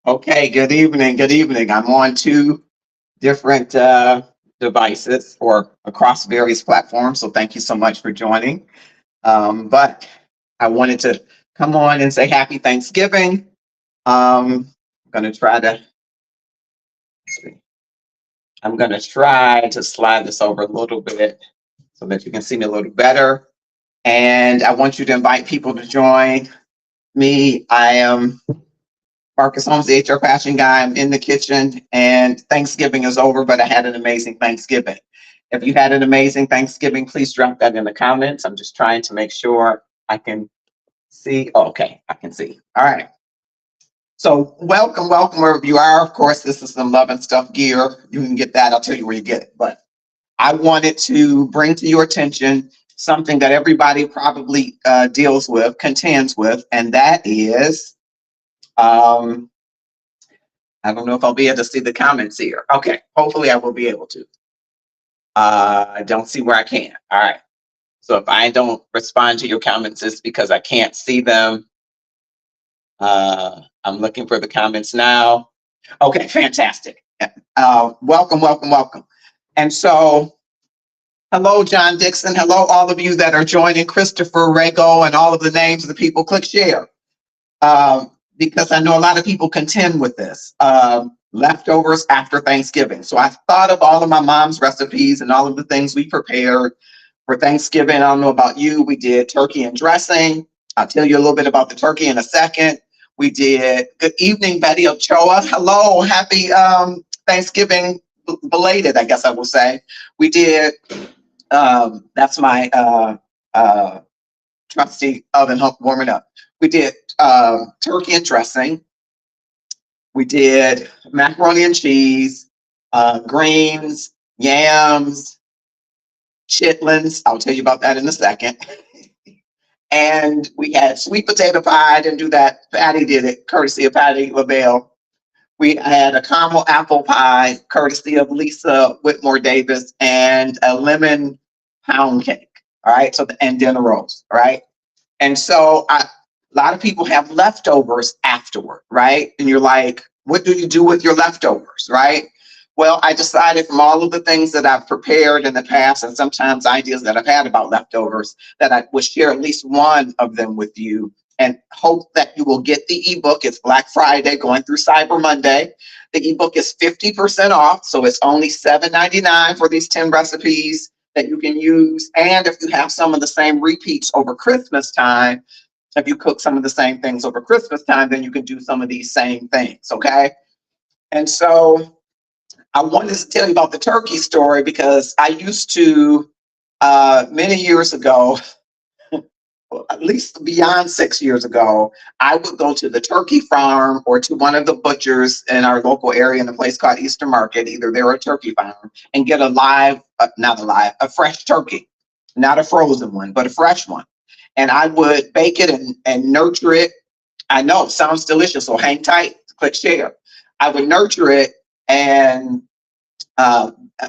Okay, good evening. Good evening. I'm on two different devices or across various platforms. So thank you so much for joining. But I wanted to come on and say happy Thanksgiving. I'm going to try to, I'm going to try to slide this over a little bit so that you can see me a little better. And I want you to invite people to join me. I am Marcus Holmes, the HR passion guy. I'm in the kitchen, and Thanksgiving is over, but I had an amazing Thanksgiving. If you had an amazing Thanksgiving, please drop that in the comments. I'm just trying to make sure I can see. Oh, okay, I can see. All right. So welcome wherever you are. Of course, this is some love and stuff gear. You can get that. I'll tell you where you get it. But I wanted to bring to your attention something that everybody probably deals with, contends with, and that is um, I don't know if I'll be able to see the comments here. Okay, hopefully I will be able to. I don't see where I can. All right. So if I don't respond to your comments, it's because I can't see them. I'm looking for the comments now. Okay, fantastic. Welcome. And so, hello, John Dixon. Hello, all of you that are joining, Christopher Rago, and all of the names of the people. Click share. Because I know a lot of people contend with this. Leftovers after Thanksgiving. So I thought of all of my mom's recipes and all of the things we prepared for Thanksgiving. I don't know about you. We did turkey and dressing. I'll tell you a little bit about the turkey in a second. We did good evening, Betty Ochoa. Hello, happy Thanksgiving belated, I guess I will say. We did, that's my trusty oven warming up. We did turkey and dressing. We did macaroni and cheese, greens, yams, chitlins. I'll tell you about that in a second. And we had sweet potato pie. I didn't do that. Patty did it, courtesy of Patty LaBelle. We had a caramel apple pie, courtesy of Lisa Whitmore Davis, and a lemon pound cake. All right. So, and dinner rolls. All right. And so a lot of people have leftovers afterward, right? And you're like, what do you do with your leftovers, right? Well, I decided from all of the things that I've prepared in the past and sometimes ideas that I've had about leftovers that I would share at least one of them with you and hope that you will get the ebook. It's Black Friday going through Cyber Monday. The ebook is 50% off, so it's only $7.99 for these 10 recipes that you can use. And if you have some of the same repeats over Christmas time, if you cook some of the same things over Christmas time, then you can do some of these same things, okay? And so I wanted to tell you about the turkey story because I used to, many years ago, at least beyond 6 years ago, I would go to the turkey farm or to one of the butchers in our local area in a place called Easter Market, either there or a turkey farm, and get a live, not a live, a fresh turkey, not a frozen one, but a fresh one. And I would bake it and nurture it. I know it sounds delicious, so hang tight, click share. I would nurture it, and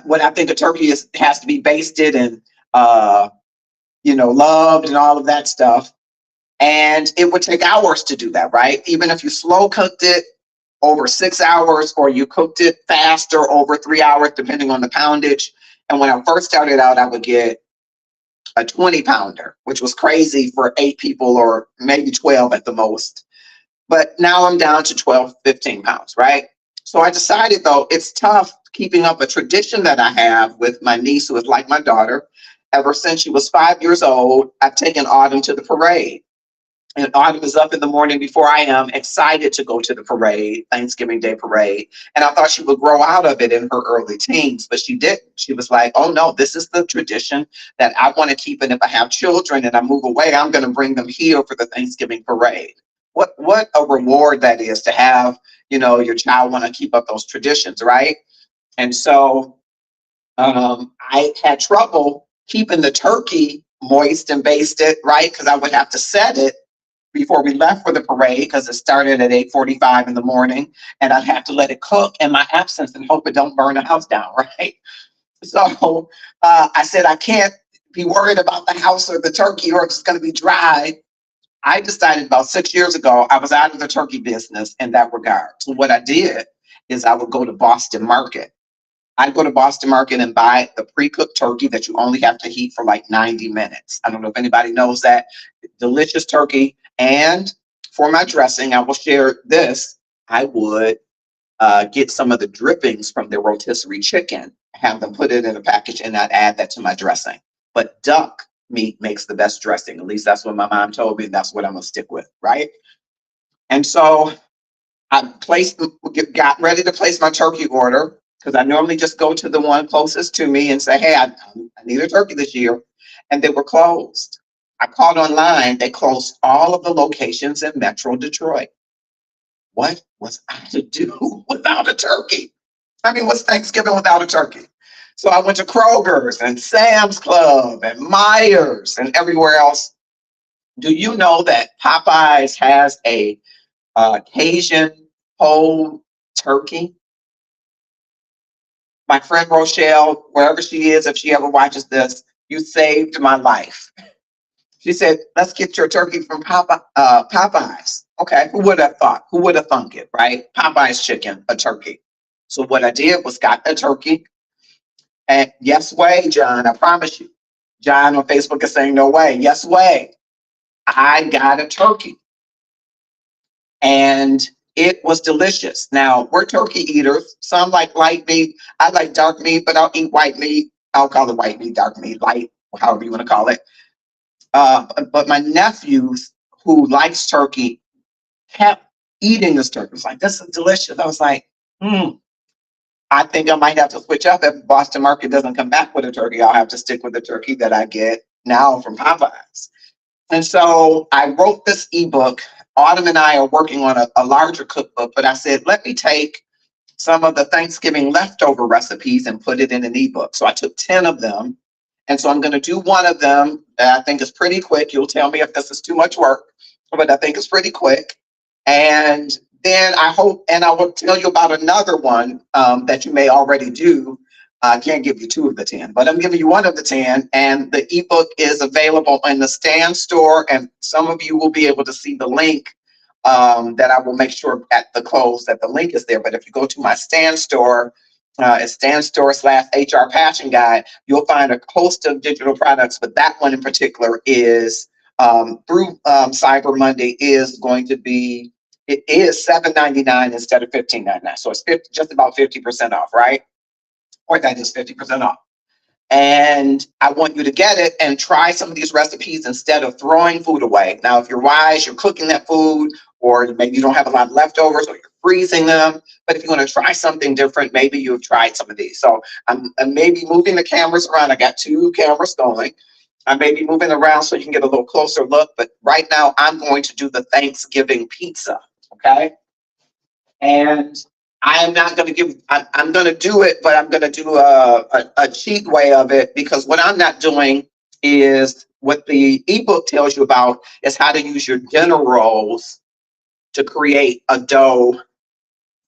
what I think a turkey is has to be basted and loved and all of that stuff. And it would take hours to do that, right? Even if you slow cooked it over 6 hours or you cooked it faster over 3 hours, depending on the poundage. And when I first started out, I would get a 20 pounder, which was crazy for 8 people or maybe 12 at the most. But now I'm down to 12, 15 pounds, right? So I decided, though, it's tough keeping up a tradition that I have with my niece, who is like my daughter. Ever since she was 5 years old, I've taken Autumn to the parade. And Autumn is up in the morning before I am, excited to go to the parade, Thanksgiving Day parade. And I thought she would grow out of it in her early teens, but she didn't. She was like, oh no, this is the tradition that I want to keep. And if I have children and I move away, I'm going to bring them here for the Thanksgiving parade. What a reward that is to have, your child want to keep up those traditions, right? And so I had trouble keeping the turkey moist and basted, right? Because I would have to set it before we left for the parade because it started at 8:45 in the morning, and I'd have to let it cook in my absence and hope it don't burn the house down, right? So I said I can't be worried about the house or the turkey or it's going to be dry I decided about 6 years ago, I was out of the turkey business in that regard. So what I did is I would go to Boston Market. I'd go to Boston Market and buy the pre-cooked turkey that you only have to heat for like 90 minutes. I don't know if anybody knows that. Delicious turkey. And for my dressing, I will share this. I would get some of the drippings from the rotisserie chicken, have them put it in a package, and I'd add that to my dressing. But duck meat makes the best dressing. At least that's what my mom told me. That's what I'm gonna stick with, right? And so I got ready to place my turkey order because I normally just go to the one closest to me and say, "Hey, I need a turkey this year," and they were closed. I called online. They closed all of the locations in Metro Detroit. What was I to do without a turkey? I mean, what's Thanksgiving without a turkey? So I went to Kroger's and Sam's Club and Myers and everywhere else. Do you know that Popeyes has a Cajun whole turkey? My friend Rochelle, wherever she is, if she ever watches this, you saved my life. She said, "Let's get your turkey from Popeyes." Okay, who would have thought? Who would have thunk it, right? Popeyes chicken, a turkey. So what I did was got a turkey. And yes way, John, I promise you. John on Facebook is saying no way. Yes way. I got a turkey. And it was delicious. Now, we're turkey eaters. Some like light meat. I like dark meat, but I'll eat white meat. I'll call it white meat, dark meat, light, however you want to call it. But my nephews who likes turkey kept eating this turkey. It was like, "This is delicious." I was like, I think I might have to switch up if Boston Market doesn't come back with a turkey. I'll have to stick with the turkey that I get now from Popeyes. And so I wrote this ebook. Autumn and I are working on a larger cookbook, but I said, let me take some of the Thanksgiving leftover recipes and put it in an ebook. So I took 10 of them. And so I'm going to do one of them that I think is pretty quick. You'll tell me if this is too much work, but I think it's pretty quick. And then I hope, and I will tell you about another one that you may already do. I can't give you 2 of the 10, but I'm giving you 1 of the 10. And the ebook is available in the Stan store. And some of you will be able to see the link that I will make sure at the close that the link is there. But if you go to my Stan store, it's Stan store /HR Passion Guide, you'll find a host of digital products. But that one in particular is through Cyber Monday is going to be, it is $7.99 instead of $15.99. So it's just about 50% off, right? Or that is 50% off. And I want you to get it and try some of these recipes instead of throwing food away. Now, if you're wise, you're cooking that food, or maybe you don't have a lot of leftovers, or you're freezing them. But if you want to try something different, maybe you've tried some of these. So I'm maybe moving the cameras around. I got 2 cameras going. I may be moving around so you can get a little closer look. But right now, I'm going to do the Thanksgiving pizza. Okay. And I am not going to give, I'm going to do it, but I'm going to do a cheat way of it, because what I'm not doing is what the ebook tells you about is how to use your dinner rolls to create a dough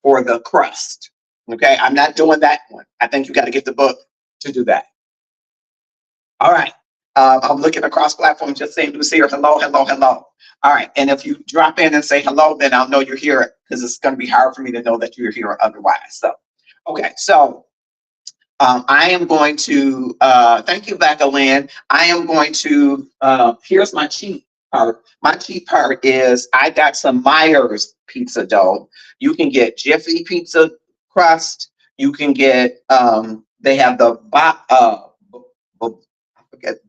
for the crust. Okay. I'm not doing that one. I think you got to get the book to do that. All right. I'm looking across platforms, just saying who's here. Hello, hello, hello. All right. And if you drop in and say hello, then I'll know you're here, because it's going to be hard for me to know that you're here otherwise. So, okay. So I am going to, thank you, Becca Lynn. I am going to, here's my cheat part. My cheat part is I got some Myers pizza dough. You can get Jiffy pizza crust. You can get, they have the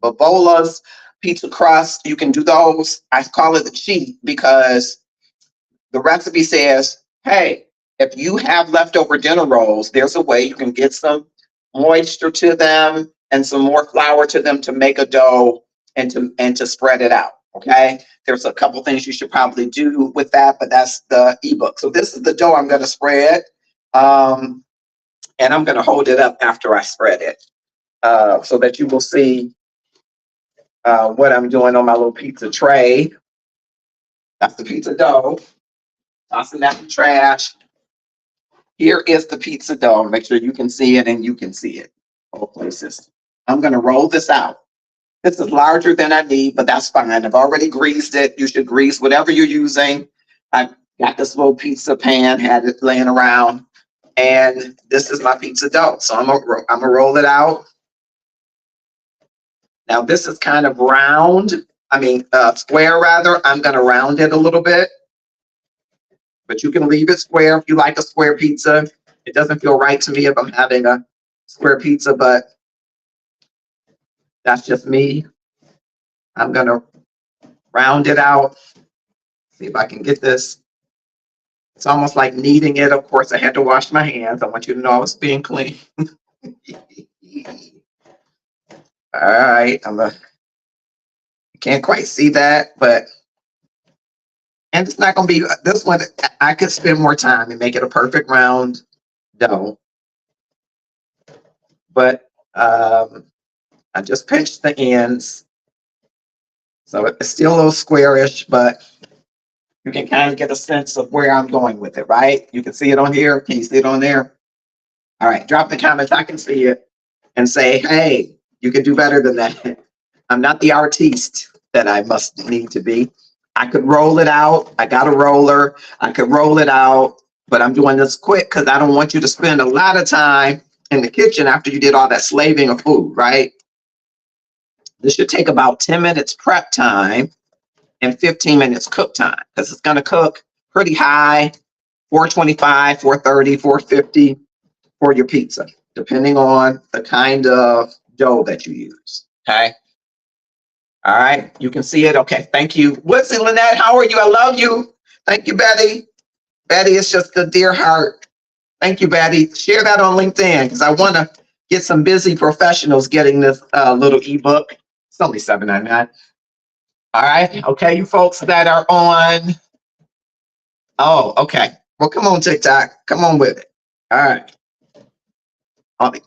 Bobola's pizza crust. You can do those. I call it the cheat because the recipe says, hey, if you have leftover dinner rolls, there's a way you can get some moisture to them and some more flour to them to make a dough and to spread it out. Okay. There's a couple things you should probably do with that, but that's the ebook. So this is the dough I'm going to spread. And I'm going to hold it up after I spread it so that you will see what I'm doing on my little pizza tray. That's the pizza dough. Tossing that in the trash. Here is the pizza dough. Make sure you can see it and you can see it. Both places. I'm going to roll this out. This is larger than I need, but that's fine. I've already greased it. You should grease whatever you're using. I got this little pizza pan, had it laying around, and this is my pizza dough. So I'm gonna roll it out. Now this is kind of round. I mean, square rather. I'm gonna round it a little bit, but you can leave it square if you like a square pizza. It doesn't feel right to me if I'm having a square pizza, but that's just me. I'm gonna round it out. See if I can get this. It's almost like kneading it. Of course, I had to wash my hands. I want you to know I was being clean. All right, you can't quite see that, but, and it's not gonna be, this one, I could spend more time and make it a perfect round dough. But I just pinched the ends. So it's still a little squarish, but you can kind of get a sense of where I'm going with it, right? You can see it on here. Can you see it on there? All right, drop the comments. I can see it and say, hey, you can do better than that. I'm not the artiste that I must need to be. I could roll it out. I got a roller. I could roll it out, but I'm doing this quick because I don't want you to spend a lot of time in the kitchen after you did all that slaving of food, right? This should take about 10 minutes prep time and 15 minutes cook time because it's going to cook pretty high, 425, 430, 450 for your pizza, depending on the kind of dough that you use. Okay. All right. You can see it. Okay. Thank you. What's it, Lynette? How are you? I love you. Thank you, Betty. Betty is just a dear heart. Thank you, Betty. Share that on LinkedIn because I want to get some busy professionals getting this little ebook. It's only $7.99. All right. Okay. You folks that are on. Oh, okay. Well, come on, TikTok. Come on with it. All right.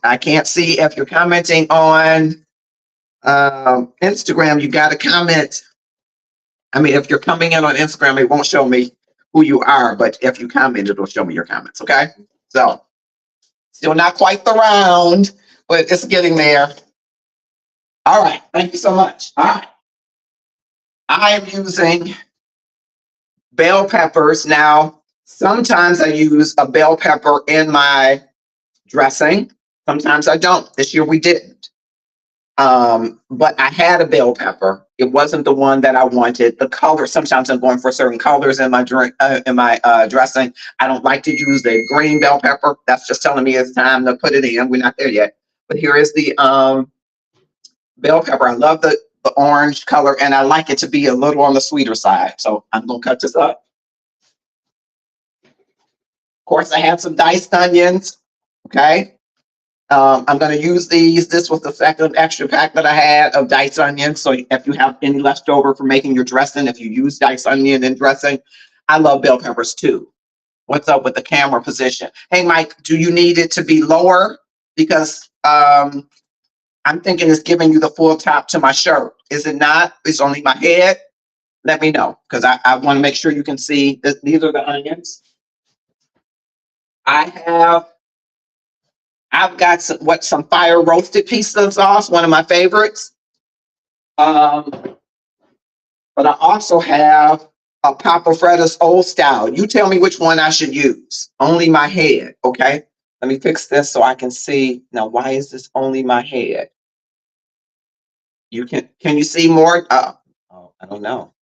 I can't see if you're commenting on Instagram. You got to comment. I mean, if you're coming in on Instagram, it won't show me who you are, but if you comment, it'll show me your comments. Okay. So still not quite the round, but it's getting there. All right. Thank you so much. All right. I am using bell peppers. Now, sometimes I use a bell pepper in my dressing. Sometimes I don't. This year we didn't. But I had a bell pepper. It wasn't the one that I wanted. The color, sometimes I'm going for certain colors in my drink, dressing. I don't like to use the green bell pepper. That's just telling me it's time to put it in. We're not there yet. But here is the bell pepper. I love the orange color, and I like it to be a little on the sweeter side. So I'm gonna cut this up. Of course, I have some diced onions. Okay. I'm going to use these. This was the second extra pack that I had of diced onions. So if you have any leftover for making your dressing, if you use diced onion in dressing, I love bell peppers too. What's up with the camera position? Hey, Mike, do you need it to be lower? Because I'm thinking it's giving you the full top to my shirt. Is it not? It's only my head? Let me know because I want to make sure you can see. These are the onions. I've got some fire roasted pizza sauce, one of my favorites. But I also have a Papa Fredda's old style. You tell me which one I should use. Only my head, okay? Let me fix this so I can see. Now, why is this only my head? Can you see more? Oh, I don't know.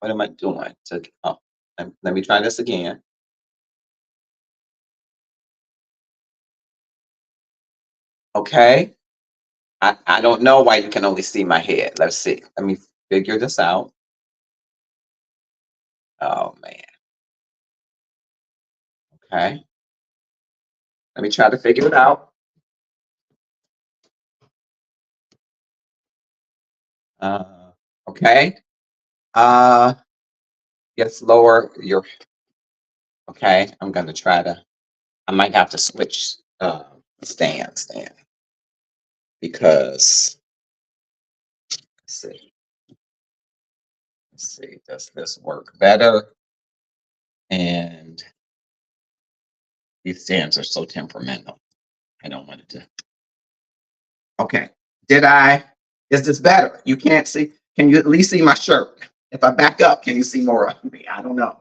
What am I doing? Let me try this again. Okay. I don't know why you can only see my head. Let's see. Let me figure this out. Oh, man. Okay. Let me try to figure it out. Okay. Yes, lower your. Okay. I'm going to try to. I might have to switch stands then. Because. Let's see. Let's see. Does this work better? And these stands are so temperamental. I don't want it to. Okay. Did I Is this better? You can't see. Can you at least see my shirt? If I back up, can you see more of me? I don't know.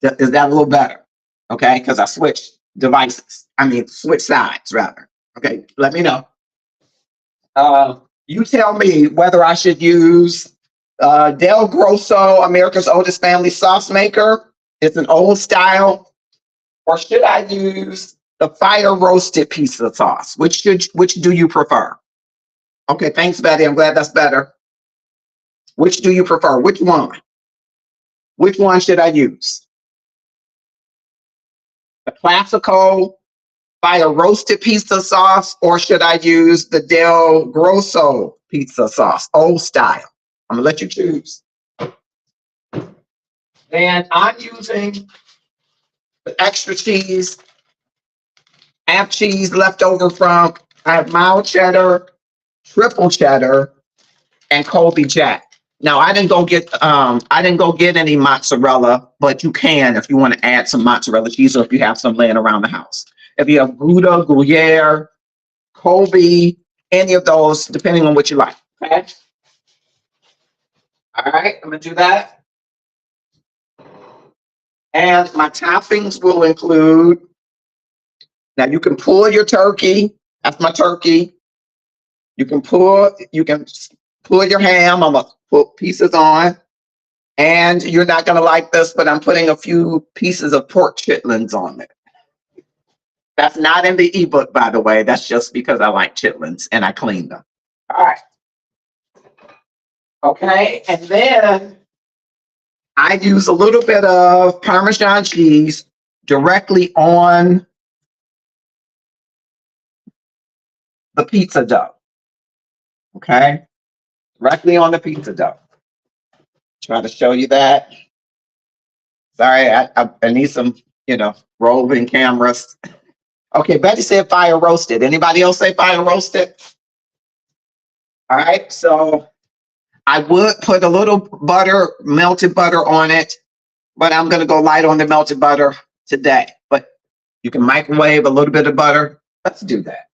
Is that a little better? Okay, because I switched devices. I mean, switch sides rather. Okay, let me know. You tell me whether I should use Del Grosso, America's oldest family sauce maker. It's an old style. Or should I use the fire roasted pizza sauce? Which do you prefer? Okay, thanks, Betty. I'm glad that's better. Which do you prefer? Which one? Which one should I use? The classical fire roasted pizza sauce, or should I use the Del Grosso pizza sauce, old style? I'm gonna let you choose. And I'm using the extra cheese. I have cheese left over from, I have mild cheddar, triple cheddar, and Colby Jack. Now I didn't go get any mozzarella, but you can if you want to add some mozzarella cheese or if you have some laying around the house. If you have Gouda, Gruyere, Colby, any of those, depending on what you like. Okay. All right, I'm gonna do that. And my toppings will include, now you can pull your turkey. That's my turkey. You can pull your ham. I'm gonna put pieces on. And you're not gonna like this, but I'm putting a few pieces of pork chitlins on it. That's not in the ebook, by the way. That's just because I like chitlins and I clean them. All right. Okay, and then I use a little bit of Parmesan cheese directly on the pizza dough. Okay, directly on the pizza dough. Try to show you that. Sorry, I need some, rolling cameras. Okay, Betty said fire roasted. Anybody else say fire roasted? All right, so I would put a little butter, melted butter on it, but I'm gonna go light on the melted butter today. But you can microwave a little bit of butter. Let's do that.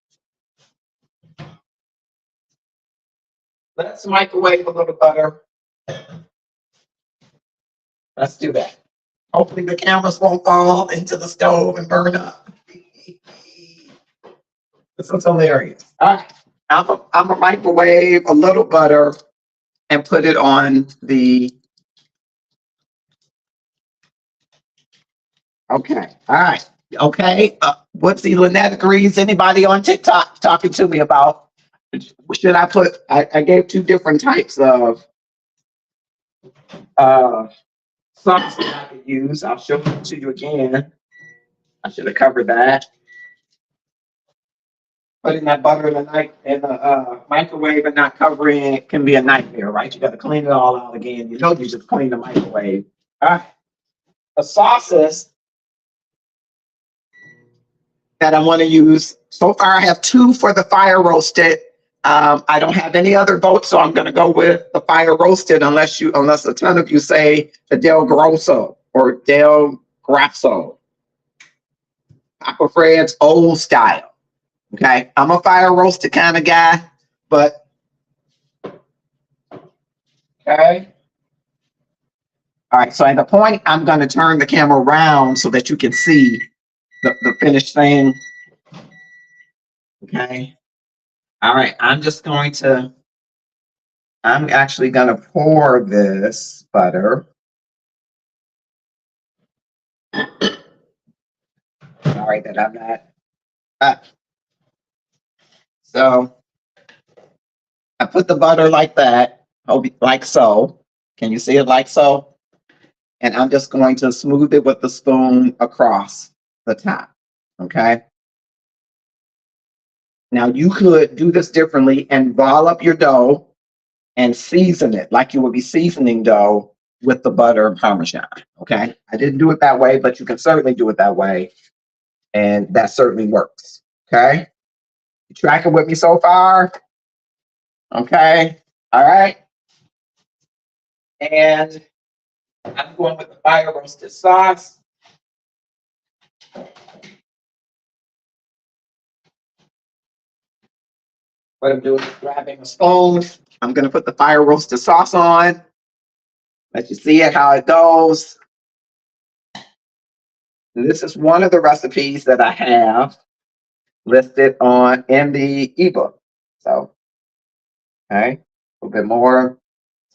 Let's microwave a little butter. Let's do that. Hopefully the cameras won't fall into the stove and burn up. This is hilarious. All right, I'm gonna microwave a little butter and put it on the. Okay, all right, okay. What's the Lynette agrees? Anybody on TikTok talking to me about? Should I put? I gave two different types of sauce that I could use. I'll show it to you again. I should have covered that. Putting that butter in the microwave and not covering it can be a nightmare, right? You got to clean it all out again. You just clean the microwave. All right. The sauces that I want to use. So far, I have two for the fire roasted. I don't have any other votes, so I'm going to go with the fire roasted unless a ton of you say the Del Grosso or Del Grasso. Papa Fred's old style. Okay, I'm a fire roasted kind of guy, but okay. All right, so at the point, I'm going to turn the camera around so that you can see the finished thing. Okay. All right, I'm actually going to pour this butter. Sorry that I'm not. So I put the butter like that, like so. Can you see it like so? And I'm just going to smooth it with the spoon across the top, okay? Now you could do this differently and ball up your dough and season it like you would be seasoning dough with the butter and Parmesan, okay? I didn't do it that way, but you can certainly do it that way. And that certainly works, okay? You tracking with me so far? Okay, all right. And I'm going with the fire roasted sauce. What I'm doing is grabbing a spoon. I'm gonna put the fire roasted sauce on. Let you see it, how it goes. And this is one of the recipes that I have listed on in the ebook. So, okay, a little bit more,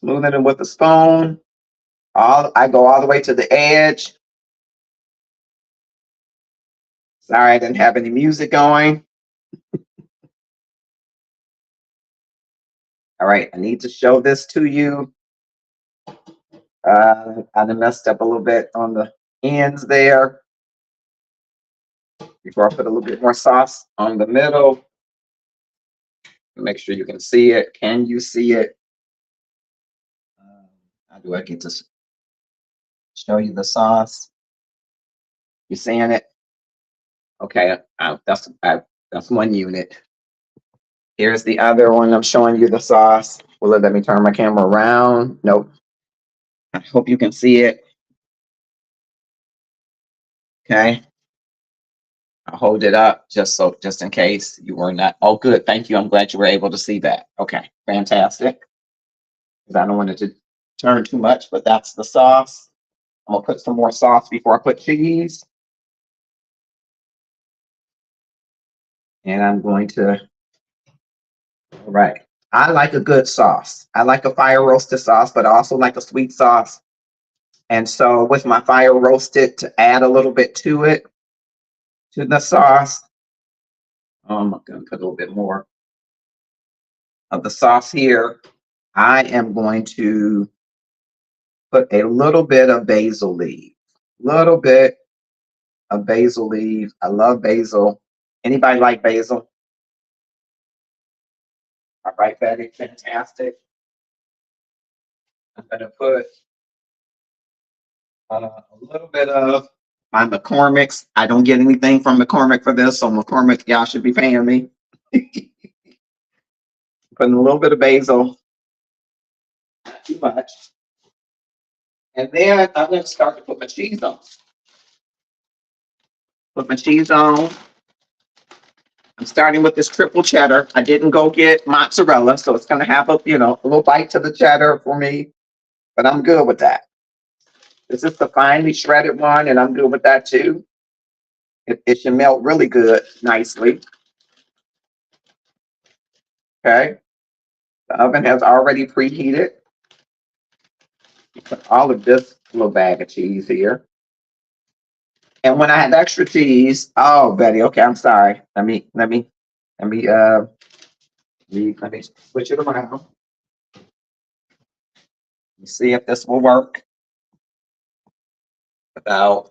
smoothing it with a spoon. I go all the way to the edge. Sorry, I didn't have any music going. All right, I need to show this to you. I done messed up a little bit on the ends there. Before I put a little bit more sauce on the middle. Make sure you can see it. Can you see it? How do I get to show you the sauce? You seeing it? Okay, that's one unit. Here's the other one. I'm showing you the sauce. Will it let me turn my camera around? Nope. I hope you can see it. Okay. I'll hold it up just in case you were not. Oh, good. Thank you. I'm glad you were able to see that. Okay, fantastic. Because I don't want it to turn too much, but that's the sauce. I'm gonna put some more sauce before I put cheese. And I'm going to, all right. I like a good sauce. I like a fire roasted sauce, but I also like a sweet sauce. And so with my fire roasted, to add a little bit to it, to the sauce, I'm gonna put a little bit more of the sauce here. I am going to put a little bit of basil leaf, little bit of basil leaf. I love basil. Anybody like basil? All right, Betty, fantastic. I'm gonna put a little bit of my McCormick's. I don't get anything from McCormick for this, so McCormick, y'all should be paying me. Putting a little bit of basil, not too much. And then I'm gonna start to put my cheese on. Put my cheese on. I'm starting with this triple cheddar. I didn't go get mozzarella, so it's gonna have a little bite to the cheddar for me, but I'm good with that. This is the finely shredded one, and I'm good with that too. It should melt really good, nicely. Okay. The oven has already preheated. Put all of this little bag of cheese here. And when I have extra cheese, oh Betty, okay, I'm sorry. Let me switch it around. Let me see if this will work without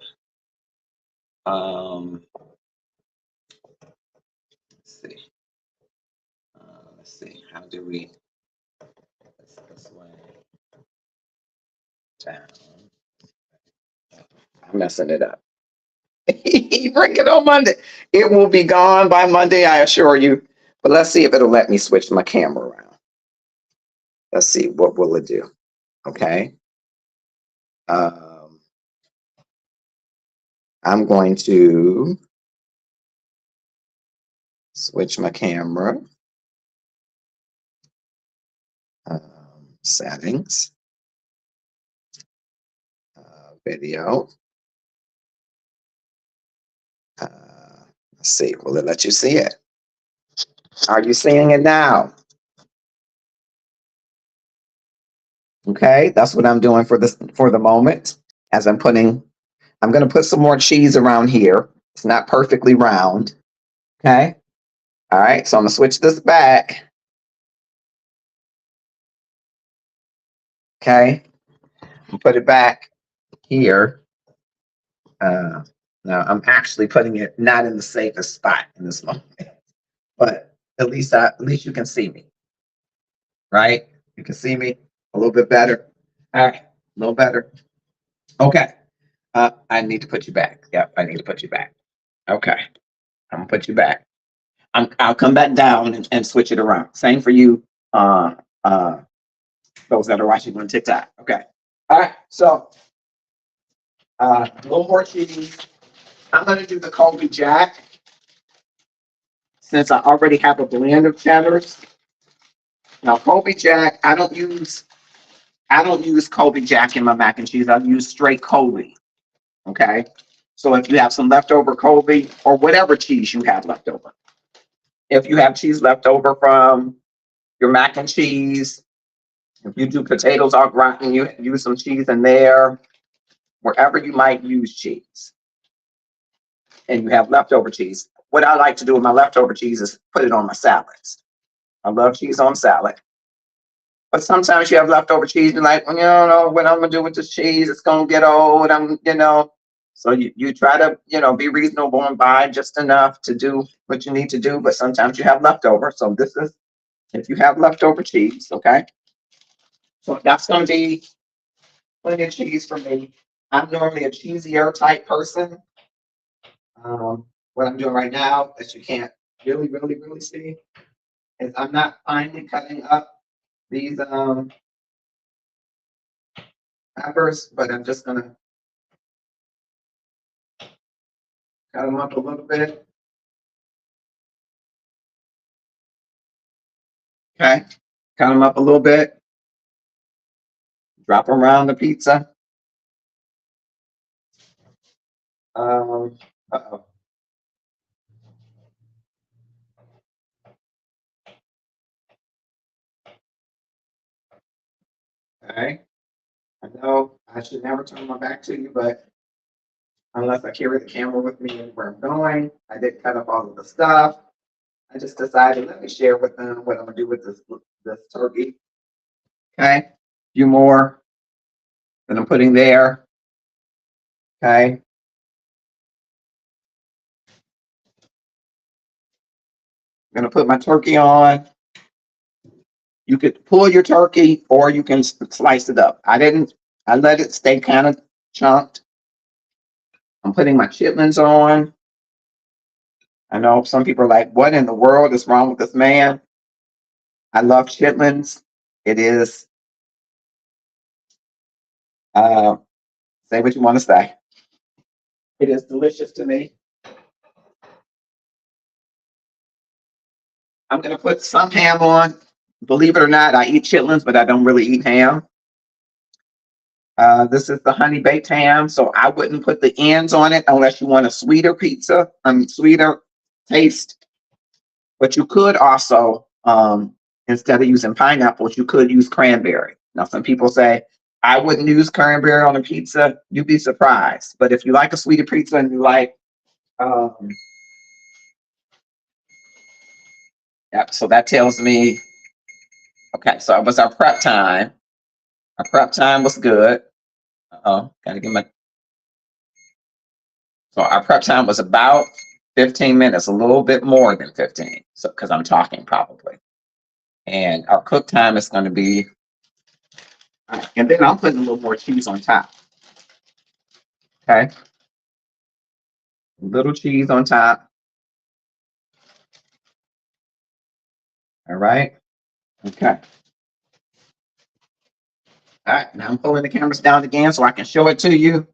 let's see, how do we this way down. I'm messing it up. Bring it on Monday. It will be gone by Monday, I assure you. But let's see if it'll let me switch my camera around. Let's see, what will it do? Okay. I'm going to switch my camera. Settings. Video. Let's see, will it let you see it? Are you seeing it now? Okay, that's what I'm doing for the moment. As I'm going to put some more cheese around here. It's not perfectly round. Okay. All right, so I'm gonna switch this back. Okay, and put it back here. Now I'm actually putting it not in the safest spot in this moment, but at least you can see me, right? You can see me a little bit better. All right, a little better. Okay. I need to put you back. Yep, I need to put you back. Okay, I'm gonna put you back. I'll come back down and switch it around. Same for you, those that are watching on TikTok. Okay. All right. So a little more cheese. I'm gonna do the Colby Jack since I already have a blend of cheddars. Now, Colby Jack, I don't use Colby Jack in my mac and cheese. I use straight Colby. Okay. So if you have some leftover Colby or whatever cheese you have left over, if you have cheese left over from your mac and cheese, if you do potatoes au gratin, you use some cheese in there, wherever you might use cheese, and you have leftover cheese. What I like to do with my leftover cheese is put it on my salads. I love cheese on salad. But sometimes you have leftover cheese, you're like, well, you don't know what I'm gonna do with this cheese. It's gonna get old. So you try to, be reasonable and buy just enough to do what you need to do. But sometimes you have leftover. So this is if you have leftover cheese, okay? So that's gonna be plenty of cheese for me. I'm normally a cheesier type person. What I'm doing right now that you can't really, really, really see is I'm not finely cutting up these peppers, but I'm just gonna cut them up a little bit. Okay, cut them up a little bit. Drop them around the pizza. Uh-oh. Okay. I know I should never turn my back to you, but unless I carry the camera with me and where I'm going, I did cut up all of the stuff. I just decided let me share with them what I'm gonna do with this turkey. Okay, a few more that I'm putting there. Okay, I'm gonna put my turkey on. You could pull your turkey or you can slice it up. I let it stay kind of chunked. I'm putting my chitlins on. I know some people are like, what in the world is wrong with this man? I love chitlins. It is, uh, say what you want to say. It is delicious to me. I'm going to put some ham on. Believe it or not, I eat chitlins, but I don't really eat ham. This is the honey baked ham, so I wouldn't put the ends on it unless you want a sweeter pizza, sweeter taste. But you could also, instead of using pineapples, you could use cranberry. Now, some people say, I wouldn't use cranberry on a pizza. You'd be surprised. But if you like a sweeter pizza and you like, um, yep, so that tells me, okay, so it was our prep time. Our prep time was good. Uh-oh, gotta get my, so our prep time was about 15 minutes, a little bit more than 15. So, because I'm talking probably. And our cook time is going to be, and then I'm putting a little more cheese on top. Okay. A little cheese on top. All right. Okay. All right. Now I'm pulling the cameras down again so I can show it to you.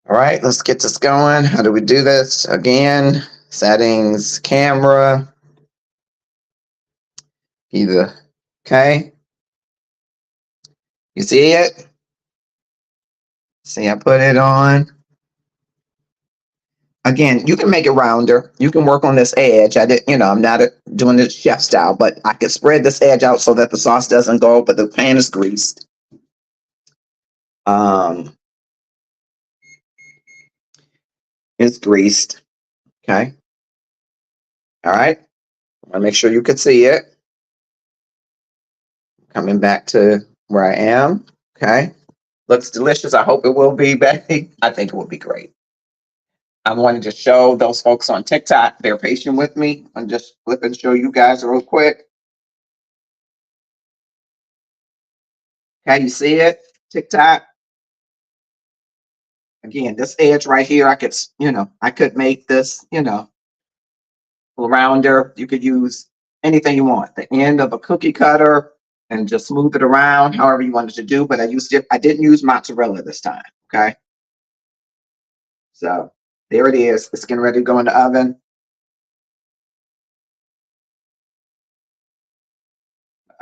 All right. Let's get this going. How do we do this? Again, settings, camera, either. Okay. You see it? See, I put it on. Again, you can make it rounder. You can work on this edge. I'm not doing it chef style, but I could spread this edge out so that the sauce doesn't go, but the pan is greased. It's greased. Okay. All right. I want to make sure you could see it. Coming back to where I am. Okay. Looks delicious. I hope it will be, Betty. I think it will be great. I wanted to show those folks on TikTok. They're patient with me. I'm just flip and show you guys real quick. Can you see it? TikTok. Again, this edge right here, I could make this, rounder. You could use anything you want. The end of a cookie cutter and just smooth it around, however you wanted to do. But I didn't use mozzarella this time. Okay. So there it is. It's getting ready to go in the oven.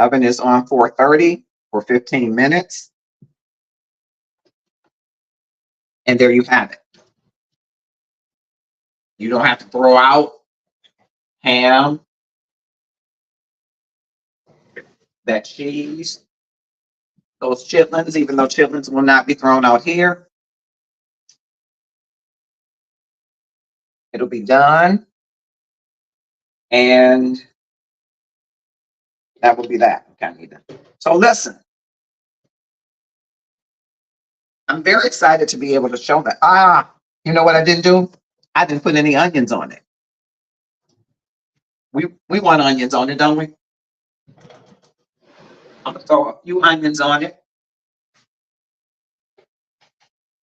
Oven is on 430 for 15 minutes. And there you have it. You don't have to throw out ham, that cheese, those chitlins, even though chitlins will not be thrown out here. It'll be done. And that will be that. Okay. So listen, I'm very excited to be able to show that. You know what I didn't do? I didn't put any onions on it. We want onions on it, don't we? I'm gonna throw a few onions on it.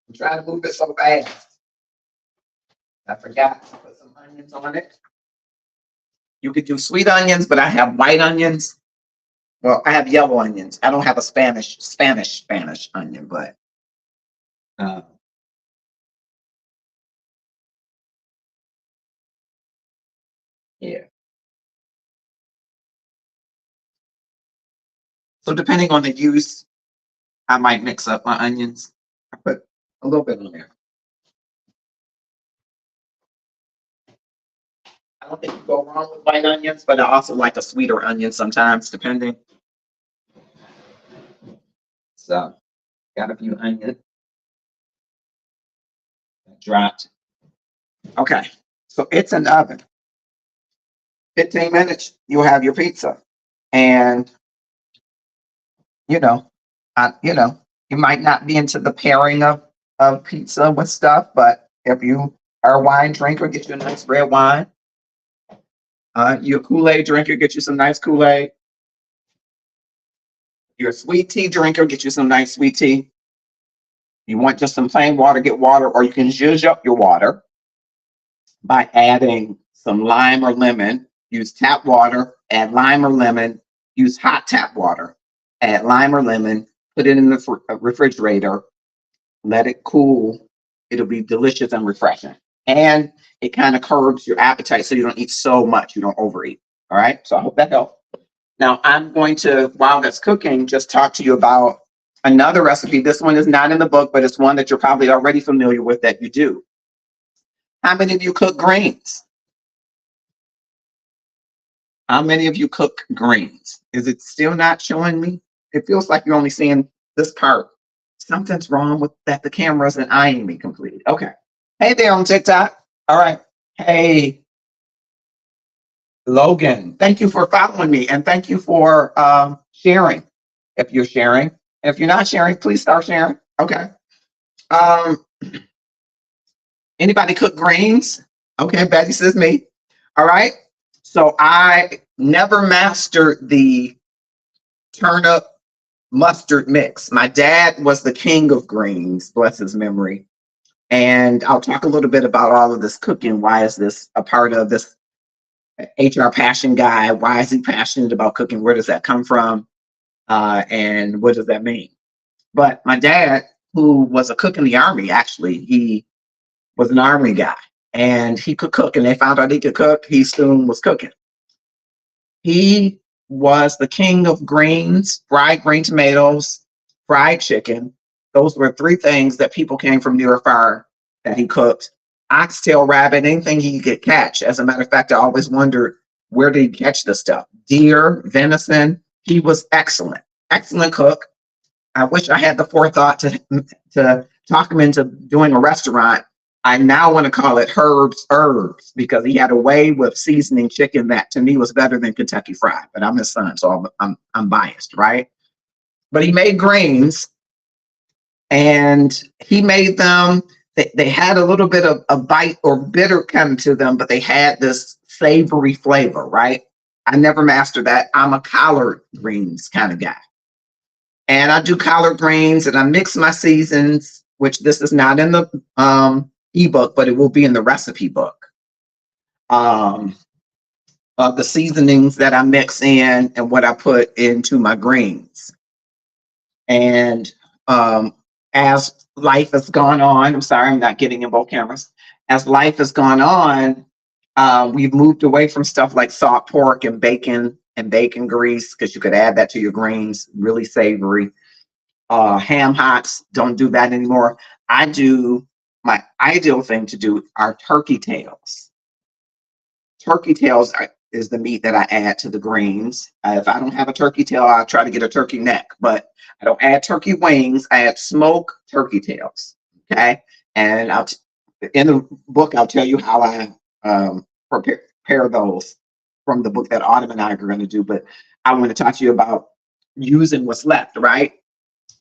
I'm trying to move it so fast. I forgot to put some onions on it. You could do sweet onions, but I have white onions. Well, I have yellow onions. I don't have a Spanish onion, but yeah. So depending on the use, I might mix up my onions. I put a little bit on there. I don't think you go wrong with white onions, but I also like a sweeter onion sometimes, depending. So, got a few onions. Dropped. Okay, so it's an oven. 15 minutes, you'll have your pizza. And, you know, you might not be into the pairing of pizza with stuff, but if you are a wine drinker, get you a nice red wine. You're a Kool-Aid drinker, get you some nice Kool-Aid. You're a sweet tea drinker, get you some nice sweet tea. You want just some plain water, get water, or you can zhuzh up your water by adding some lime or lemon. Use tap water, add lime or lemon, use hot tap water, add lime or lemon, put it in the refrigerator, let it cool. It'll be delicious and refreshing. And it kind of curbs your appetite so you don't eat so much, you don't overeat. All right, so I hope that helped. Now I'm going to, while that's cooking, just talk to you about another recipe. This one is not in the book, but it's one that you're probably already familiar with that you do. How many of you cook greens? How many of you cook greens? Is it still not showing me? It feels like you're only seeing this part. Something's wrong with that. The camera isn't eyeing me completely. Okay. Hey there on TikTok. All right. Hey, Logan. Thank you for following me and thank you for sharing. If you're sharing, if you're not sharing, please start sharing. Okay. Anybody cook greens? Okay, Betty says me. All right. So I never mastered the turnip mustard mix. My dad was the king of greens, bless his memory. And I'll talk a little bit about all of this cooking. Why is this a part of this HR passion guy? Why is he passionate about cooking? Where does that come from? And what does that mean? But my dad, who was a cook in the Army, actually, he was an Army guy. And he could cook, and they found out he could cook. He soon was cooking. He was the king of greens, fried green tomatoes, fried chicken. Those were three things that people came from near or far that he cooked. Oxtail rabbit, anything he could catch. As a matter of fact, I always wondered, where did he catch this stuff? Deer, venison. He was excellent, excellent cook. I wish I had the forethought to talk him into doing a restaurant. I now want to call it Herbs because he had a way with seasoning chicken that to me was better than Kentucky Fried. But I'm his son, so I'm biased, right? But he made greens, and he made them. They had a little bit of a bite or bitter come to them, but they had this savory flavor, right? I never mastered that. I'm a collard greens kind of guy, and I do collard greens, and I mix my seasons, which this is not in the ebook, but it will be in the recipe book, of the seasonings that I mix in and what I put into my greens. And as life has gone on, I'm sorry, I'm not getting in both cameras. As life has gone on, we've moved away from stuff like salt pork and bacon and bacon grease, because you could add that to your greens, really savory. Ham hocks, don't do that anymore. I do, my ideal thing to do are turkey tails. Turkey tails is the meat that I add to the greens. If I don't have a turkey tail, I'll try to get a turkey neck, but I don't add turkey wings. I add smoked turkey tails. Okay. And in the book, I'll tell you how I prepare those from the book that Autumn and I are going to do. But I want to talk to you about using what's left, right?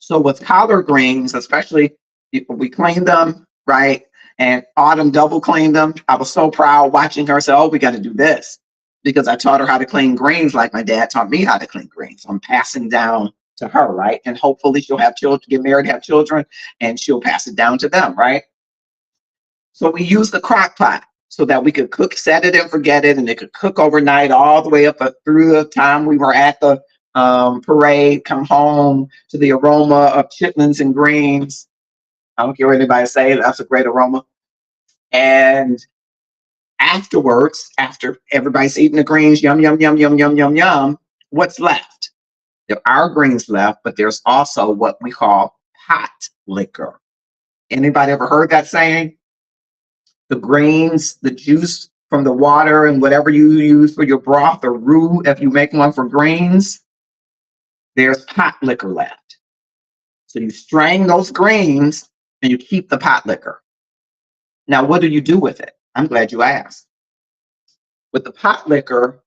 So with collard greens, especially, we cleaned them, right? And Autumn double cleaned them. I was so proud watching her say, oh, we got to do this, because I taught her how to clean greens like my dad taught me how to clean greens. So I'm passing down to her, right? And hopefully she'll have children, get married, have children, and she'll pass it down to them, right? So we use the crock pot so that we could cook, set it and forget it, and it could cook overnight all the way up through the time we were at the parade, come home to the aroma of chitlins and greens. I don't care what anybody say, that's a great aroma. And afterwards, after everybody's eating the greens, yum, yum, yum, yum, yum, yum, yum, what's left? There are greens left, but there's also what we call pot liquor. Anybody ever heard that saying? The greens, the juice from the water and whatever you use for your broth or roux, if you make one for greens, there's pot liquor left. So you strain those greens and you keep the pot liquor. Now, what do you do with it? I'm glad you asked. With the pot liquor,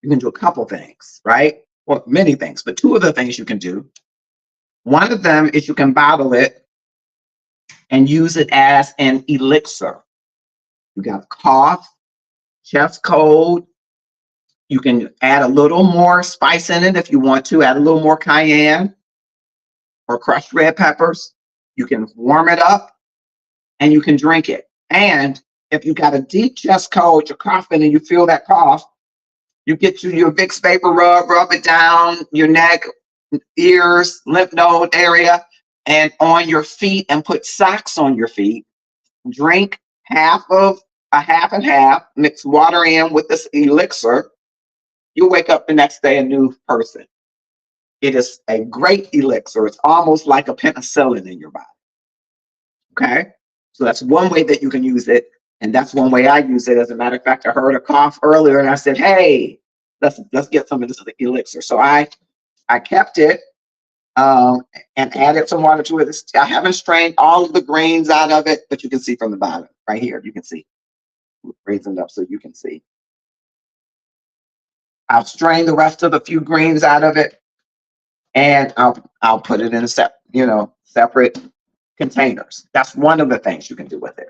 you can do a couple things, right? Well, many things, but two of the things you can do. One of them is you can bottle it and use it as an elixir. You got cough, chest cold. You can add a little more spice in it if you want to, add a little more cayenne or crushed red peppers. You can warm it up and you can drink it. And if you got a deep chest cold, you're coughing and you feel that cough, you get your Vicks Vapor rub it down your neck, ears, lymph node area, and on your feet, and put socks on your feet. Drink half and half, mix water in with this elixir. You'll wake up the next day a new person. It is a great elixir. It's almost like a penicillin in your body. Okay? So that's one way that you can use it. And that's one way I use it. As a matter of fact, I heard a cough earlier and I said, hey, let's get some of this elixir. So I kept it and added some water to it. I haven't strained all of the grains out of it, but you can see from the bottom right here. You can see. Raise it up so you can see. I'll strain the rest of the few greens out of it, and I'll put it in separate containers. That's one of the things you can do with it.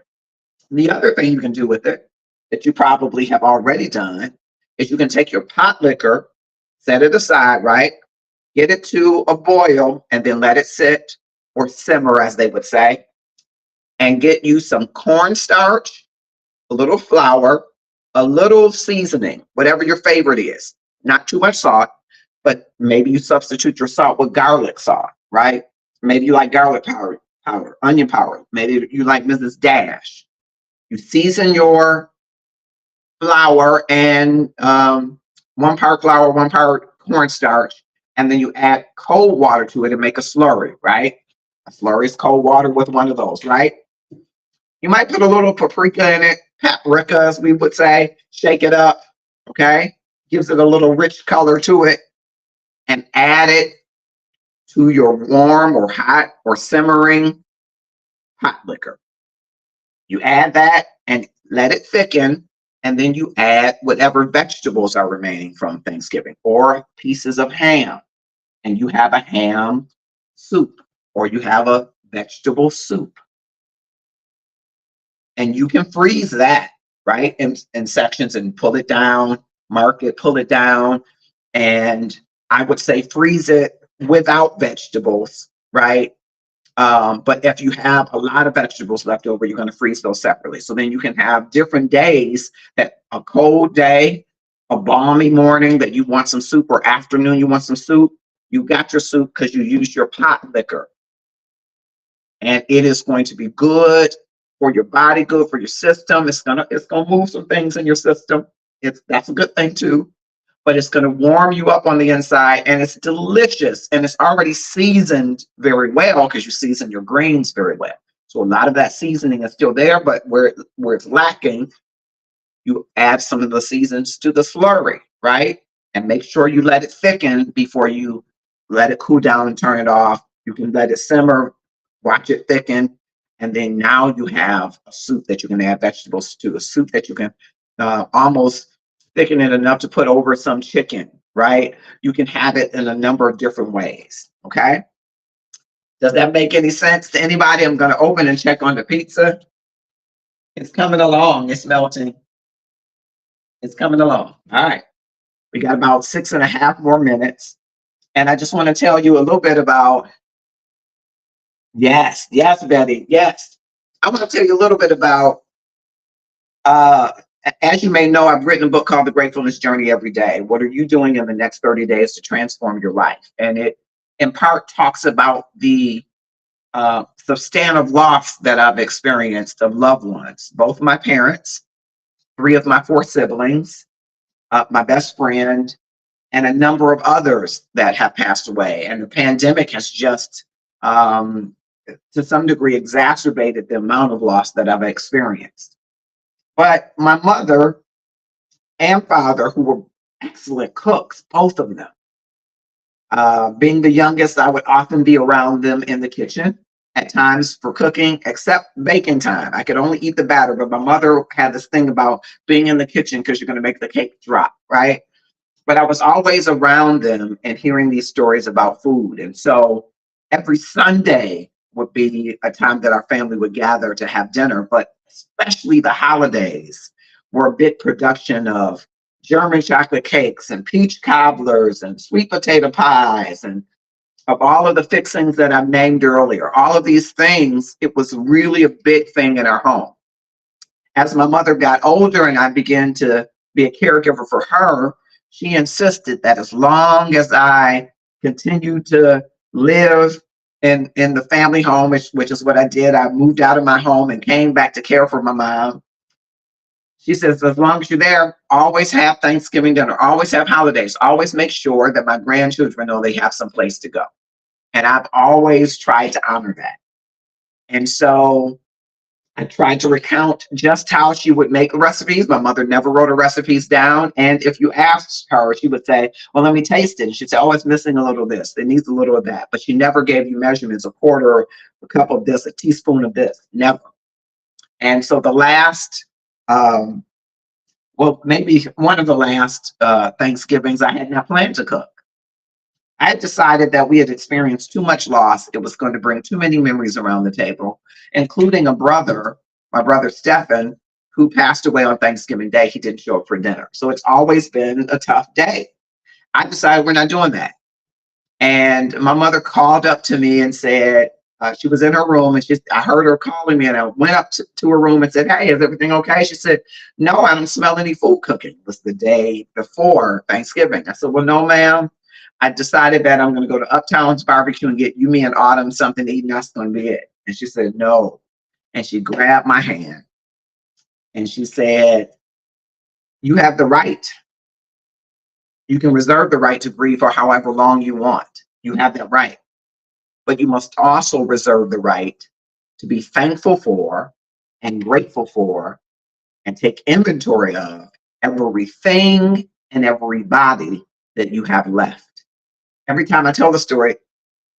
The other thing you can do with it that you probably have already done is you can take your pot liquor, set it aside, right? Get it to a boil and then let it sit or simmer, as they would say, and get you some cornstarch, a little flour, a little seasoning, whatever your favorite is. Not too much salt, but maybe you substitute your salt with garlic salt, right? Maybe you like garlic powder, onion powder. Maybe you like Mrs. Dash. You season your flour and 1 part flour, 1 part cornstarch, and then you add cold water to it and make a slurry, right? A slurry is cold water with one of those, right? You might put a little paprika in it, paprika, as we would say, shake it up, okay? Gives it a little rich color to it, and add it to your warm or hot or simmering pot liquor. You add that and let it thicken, and then you add whatever vegetables are remaining from Thanksgiving or pieces of ham, and you have a ham soup or you have a vegetable soup. And you can freeze that, right, in sections and pull it down, mark it, pull it down. And I would say freeze it without vegetables, right? But if you have a lot of vegetables left over, you're going to freeze those separately. So then you can have different days, that a cold day, a balmy morning that you want some soup, or afternoon you want some soup. You got your soup because you used your pot liquor. And it is going to be good for your body, good for your system. It's gonna move some things in your system. That's a good thing too. but it's going to warm you up on the inside, and it's delicious, and it's already seasoned very well because you season your greens very well. So a lot of that seasoning is still there, but where it's lacking, you add some of the seasons to the slurry, right? And make sure you let it thicken before you let it cool down and turn it off. You can let it simmer, watch it thicken, and then now you have a soup that you can add vegetables to, a soup that you can almost thicken it enough to put over some chicken, right? You can have it in a number of different ways, okay? Does that make any sense to anybody? I'm going to open and check on the pizza. It's coming along. It's melting. It's coming along. All right. We got about 6.5 more minutes. And I just want to tell you a little bit about, yes, Betty, yes. I want to tell you a little bit about, as you may know, I've written a book called The Gratefulness Journey Every Day. What are you doing in the next 30 days to transform your life? And it, in part, talks about the substantive loss that I've experienced of loved ones, both my parents, 3 of my 4 siblings, my best friend, and a number of others that have passed away. And the pandemic has just, to some degree, exacerbated the amount of loss that I've experienced. But my mother and father, who were excellent cooks, both of them, being the youngest, I would often be around them in the kitchen at times for cooking, except baking time. I could only eat the batter, but my mother had this thing about being in the kitchen because you're going to make the cake drop, right? But I was always around them and hearing these stories about food. And so every Sunday would be a time that our family would gather to have dinner, but especially the holidays were a big production of German chocolate cakes and peach cobblers and sweet potato pies and of all of the fixings that I've named earlier. All of these things, it was really a big thing in our home. As my mother got older and I began to be a caregiver for her, she insisted that as long as I continued to live in the family home, which is what I did, I moved out of my home and came back to care for my mom. She says, as long as you're there, always have Thanksgiving dinner, always have holidays, always make sure that my grandchildren know they have some place to go. And I've always tried to honor that. And so I tried to recount just how she would make recipes. My mother never wrote her recipes down. And if you asked her, she would say, well, let me taste it. And she'd say, oh, it's missing a little of this. It needs a little of that. But she never gave you measurements, a quarter, a cup of this, a teaspoon of this, never. And so the last, well, maybe one of the last Thanksgivings, I had not planned to cook. I had decided that we had experienced too much loss. It was going to bring too many memories around the table, including a brother, my brother Stephen, who passed away on Thanksgiving Day. He didn't show up for dinner. So it's always been a tough day. I decided we're not doing that. And my mother called up to me and said, she was in her room and I heard her calling me and I went up to her room and said, hey, is everything okay? She said, no, I don't smell any food cooking. It was the day before Thanksgiving. I said, well, no, ma'am. I decided that I'm going to go to Uptown's Barbecue and get you, me, and Autumn something to eat, and that's going to be it. And she said, no. And she grabbed my hand and she said, you have the right. You can reserve the right to grieve for however long you want. You have that right. But you must also reserve the right to be thankful for and grateful for and take inventory of everything and everybody that you have left. Every time I tell the story,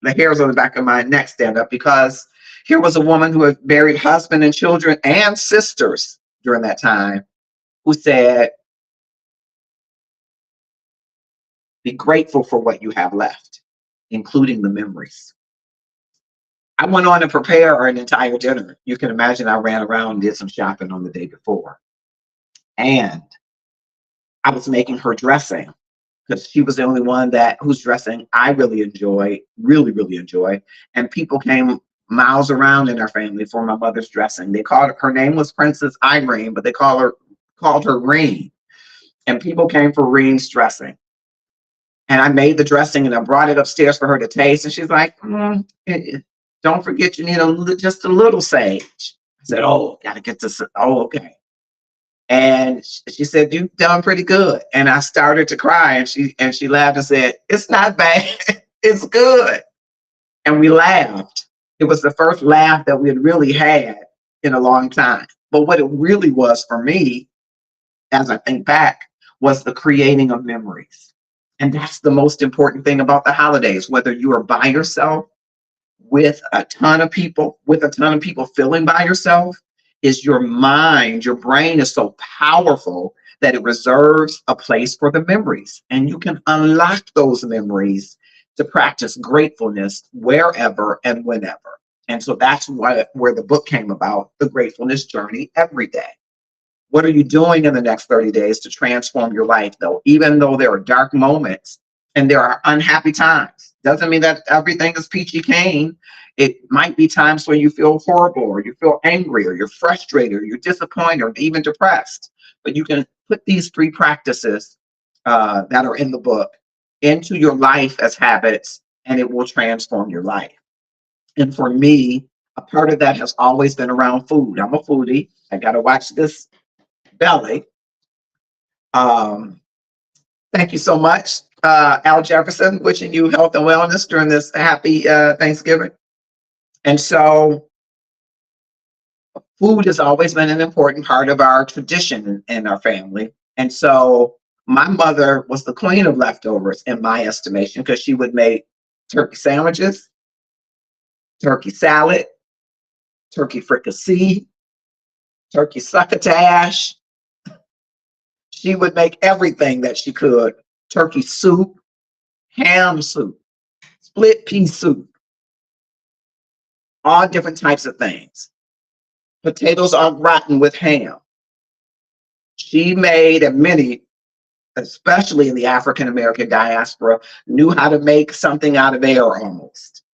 the hairs on the back of my neck stand up because here was a woman who had buried husband and children and sisters during that time who said, be grateful for what you have left, including the memories. I went on to prepare an entire dinner. You can imagine I ran around and did some shopping on the day before. And I was making her dressing because she was the only one whose dressing I really enjoy, really enjoy. And people came miles around in our family for my mother's dressing. They called her name was Princess Irene, but they called her Reen. And people came for Reen's dressing. And I made the dressing and I brought it upstairs for her to taste. And she's like, don't forget you need just a little sage. I said, oh, gotta get this. Oh, okay. And she said, "You've done pretty good." And I started to cry, and she laughed and said, "It's not bad, it's good." And we laughed. It was the first laugh that we had really had in a long time. But what it really was for me, as I think back, was the creating of memories. And that's the most important thing about the holidays, whether you are by yourself, with a ton of people feeling by yourself, is your mind, your brain is so powerful that it reserves a place for the memories. And you can unlock those memories to practice gratefulness wherever and whenever. And so that's where the book came about, The Gratefulness Journey Every Day. What are you doing in the next 30 days to transform your life, though? Even though there are dark moments and there are unhappy times, doesn't mean that everything is peachy keen. It might be times where you feel horrible, or you feel angry, or you're frustrated, or you're disappointed, or even depressed. But you can put these 3 practices that are in the book into your life as habits, and it will transform your life. And for me, a part of that has always been around food. I'm a foodie. I got to watch this belly. Um, Thank you so much, Al Jefferson, wishing you health and wellness during this happy Thanksgiving. And so food has always been an important part of our tradition in our family. And so my mother was the queen of leftovers in my estimation, because she would make turkey sandwiches, turkey salad, turkey fricassee, turkey succotash. She would make everything that she could: turkey soup, ham soup, split pea soup, all different types of things. Potatoes au gratin with ham. She made, and many, especially in the African American diaspora, knew how to make something out of air almost.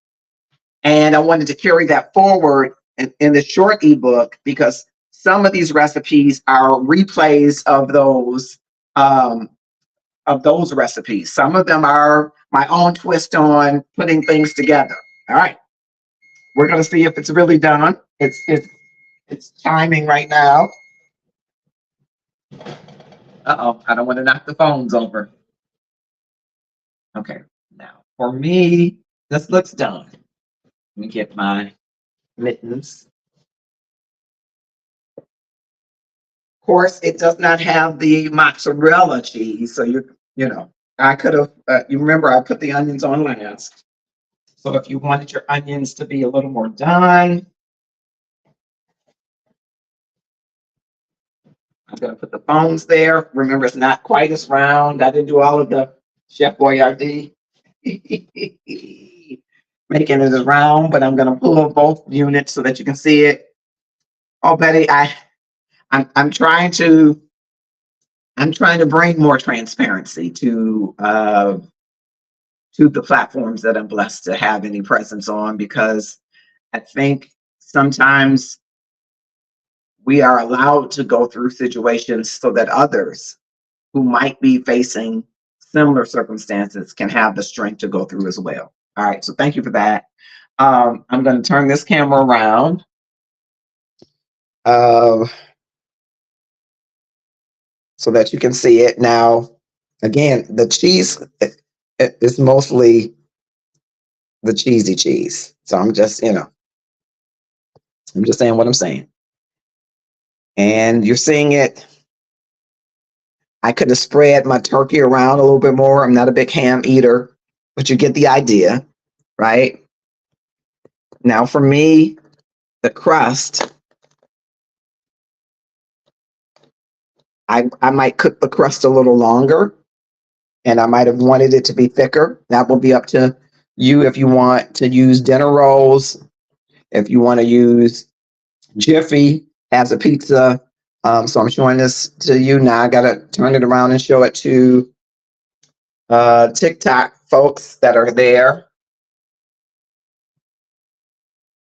And I wanted to carry that forward in the short ebook, because some of these recipes are replays of those recipes. Some of them are my own twist on putting things together. All right, we're going to see if it's really done. It's timing right now. Uh-oh, I don't want to knock the phones over. Okay, now for me, this looks done. Let me get my mittens. Of course, it does not have the mozzarella cheese, so you know, I could have, you remember I put the onions on last. So if you wanted your onions to be a little more done, I'm gonna put the bones there. Remember, it's not quite as round. I didn't do all of the Chef Boyardee making it as round, but I'm gonna pull both units so that you can see it. Oh, Betty, I'm trying to bring more transparency to the platforms that I'm blessed to have any presence on, because I think sometimes we are allowed to go through situations so that others who might be facing similar circumstances can have the strength to go through as well. All right, so thank you for that. I'm going to turn this camera around. So that you can see it. Now, again, the cheese is mostly the cheesy cheese. So I'm just, I'm just saying what I'm saying. And you're seeing it. I could have spread my turkey around a little bit more. I'm not a big ham eater, but you get the idea, right? Now, for me, the crust, I might cook the crust a little longer, and I might have wanted it to be thicker. That will be up to you if you want to use dinner rolls, if you want to use Jiffy as a pizza. So I'm showing this to you now. I got to turn it around and show it to TikTok folks that are there.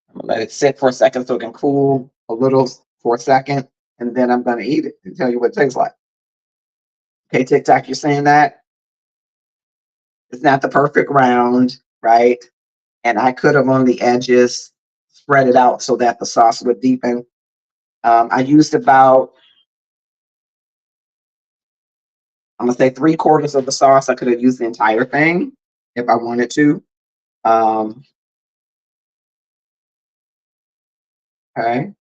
I'm gonna let it sit for a second so it can cool a little for a second, and then I'm gonna eat it and tell you what it tastes like. Okay, TikTok, you're saying that? It's not the perfect round, right? And I could have on the edges spread it out so that the sauce would deepen. I used about I'm gonna say 3/4 of the sauce. I could have used the entire thing if I wanted to. Um, okay,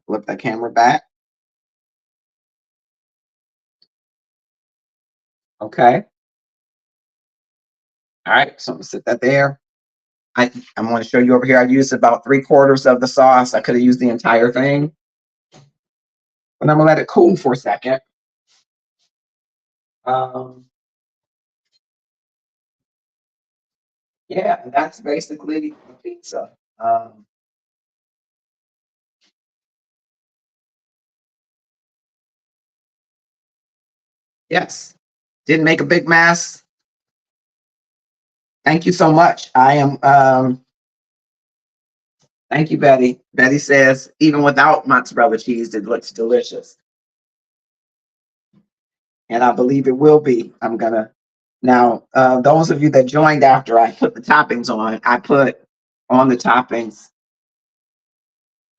flip that camera back. Okay. All right, so I'm gonna sit that there. I'm going to show you over here. I used about 3/4 of the sauce. I could have used the entire thing, but I'm gonna let it cool for a second. Um, yeah, and that's basically the pizza. Yes, didn't make a big mess. Thank you so much. I am. Thank you, Betty. Betty says even without mozzarella cheese, it looks delicious, and I believe it will be. I'm gonna now. Those of you that joined after I put the toppings on, I put on the toppings.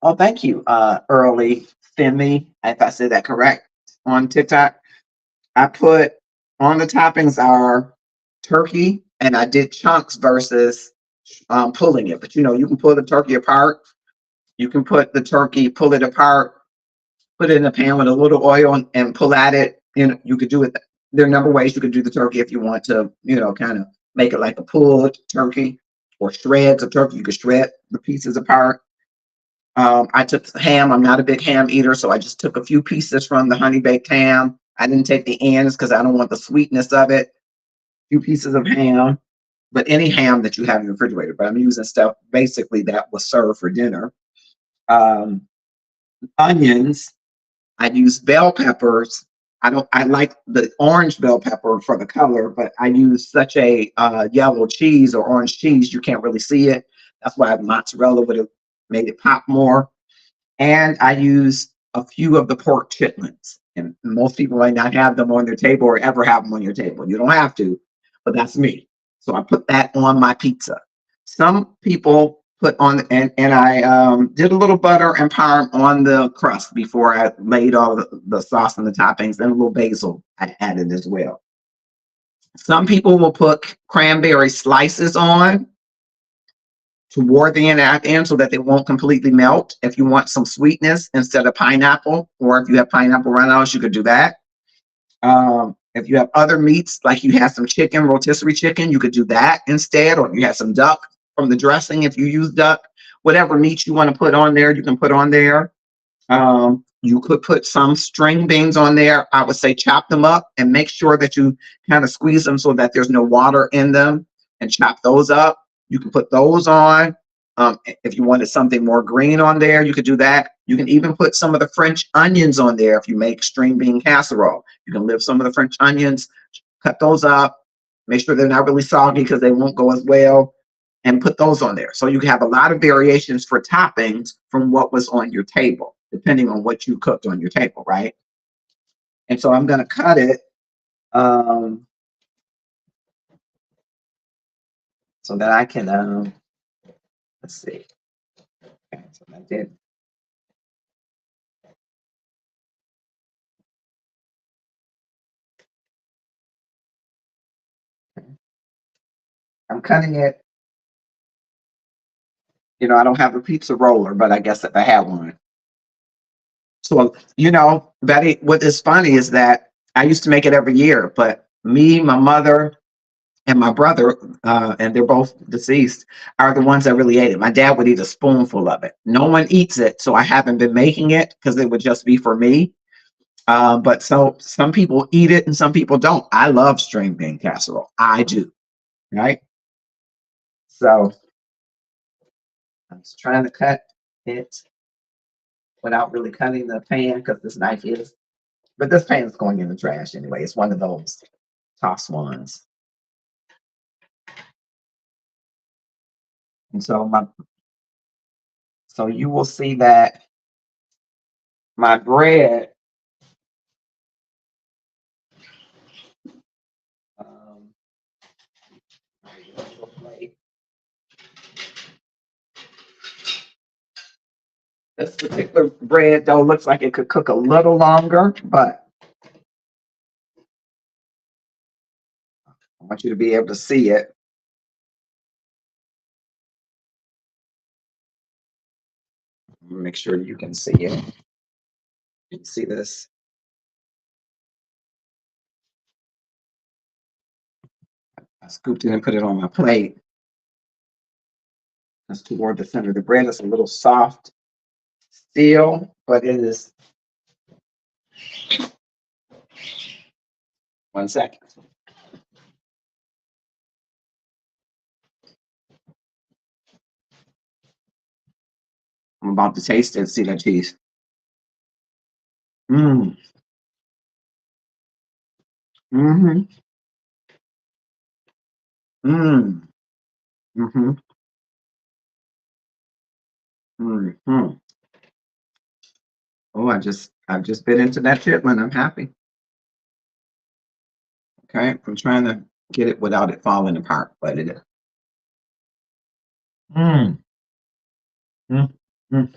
Oh, thank you, Early Femi, if I said that correct on TikTok. I put on the toppings are turkey, and I did chunks versus pulling it. But you know, you can pull the turkey apart. You can put the turkey, pull it apart, put it in a pan with a little oil and pull at it. You know, you could do it. There are a number of ways you could do the turkey if you want to, you know, kind of make it like a pulled turkey or shreds of turkey. You could shred the pieces apart. I took ham. I'm not a big ham eater, so I just took a few pieces from the honey baked ham. I didn't take the ends because I don't want the sweetness of it. A few pieces of ham, but any ham that you have in the refrigerator. But I'm using stuff basically that was served for dinner. Um, Onions. I use bell peppers. I don't. I like the orange bell pepper for the color, but I use such a yellow cheese or orange cheese you can't really see it. That's why mozzarella would have made it pop more. And I use a few of the pork chitlins. And most people might not have them on their table or ever have them on your table. You don't have to, but that's me. So I put that on my pizza. Some people put on, and I did a little butter and parm on the crust before I laid all the sauce and the toppings, and a little basil I added as well. Some people will put cranberry slices on toward the end at the end so that they won't completely melt. If you want some sweetness instead of pineapple, or if you have pineapple run-outs, you could do that. If you have other meats, like you have some chicken, rotisserie chicken, you could do that instead, or if you have some duck from the dressing, if you use duck, whatever meat you want to put on there, you can put on there. You could put some string beans on there. I would say chop them up and make sure that you kind of squeeze them so that there's no water in them and chop those up. You can put those on. If you wanted something more green on there, you could do that. You can even put some of the French onions on there if you make string bean casserole. You can lift some of the French onions, cut those up, make sure they're not really soggy because they won't go as well, and put those on there. So you can have a lot of variations for toppings from what was on your table, depending on what you cooked on your table, right? And so I'm going to cut it so that I can, let's see. Okay, so I did. I'm cutting it. You know, I don't have a pizza roller, but I guess if I had one. So, you know, Betty, what is funny is that I used to make it every year, but me, my mother, and my brother, and they're both deceased, are the ones that really ate it. My dad would eat a spoonful of it. No one eats it, so I haven't been making it because it would just be for me. But so some people eat it and some people don't. I love string bean casserole. I do, right? So I'm just trying to cut it without really cutting the pan because this knife is. But this pan is going in the trash anyway. It's one of those toss ones. And so you will see that my bread um, this particular bread though looks like it could cook a little longer, but I want you to be able to see it. Make sure you can see it. You can see this. I scooped it and put it on my plate. That's toward the center. The bread is a little soft still, but it is. One second. I'm about to taste it. See that cheese. Mmm. Mm-hmm. Mmm. Mm-hmm. Mm-hmm. Oh, I've just bit into that chitlin. I'm happy. Okay. I'm trying to get it without it falling apart, but it is. Mm. Mm. Mm.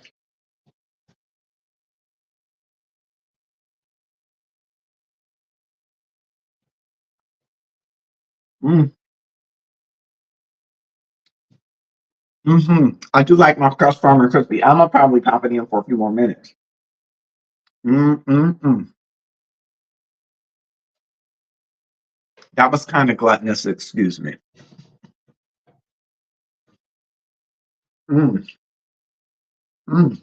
Mm. Mm-hmm. I do like my crust farmer crispy. I'm gonna probably pop it in for a few more minutes. Mm-mm-mm. That was kind of gluttonous, excuse me. Mm. Mm.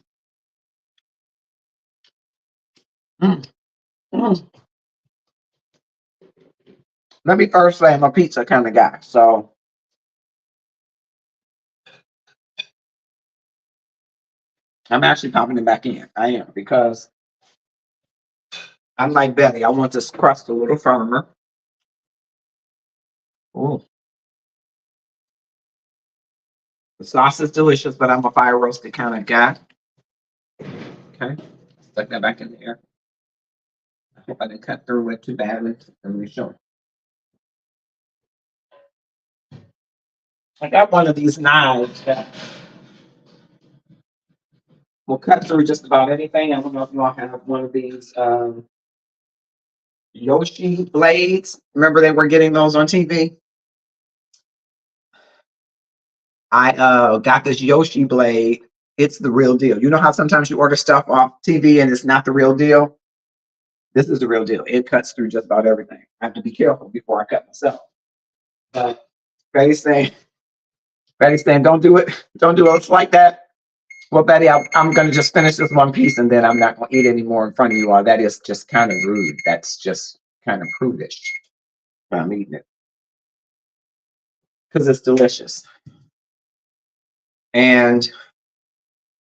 Mm. Mm. Let me first say I'm a pizza kind of guy, so I'm actually popping it back in. I am because I'm like Betty. I want this crust a little firmer. Oh, the sauce is delicious, but I'm a fire roasted kind of guy. Okay, stuck that back in there. I hope I didn't cut through it too badly. Let me show. I got one of these knives that will cut through just about anything. I don't know if you all have one of these Yoshi blades. Remember they were getting those on TV? I got this Yoshi blade. It's the real deal. You know how sometimes you order stuff off TV and it's not the real deal? This is the real deal. It cuts through just about everything. I have to be careful before I cut myself. But Betty's saying, don't do it. Don't do it like that. Well, Betty, I'm going to just finish this one piece and then I'm not going to eat any more in front of you all. That is just kind of rude. That's just kind of prudish. But I'm eating it because it's delicious. And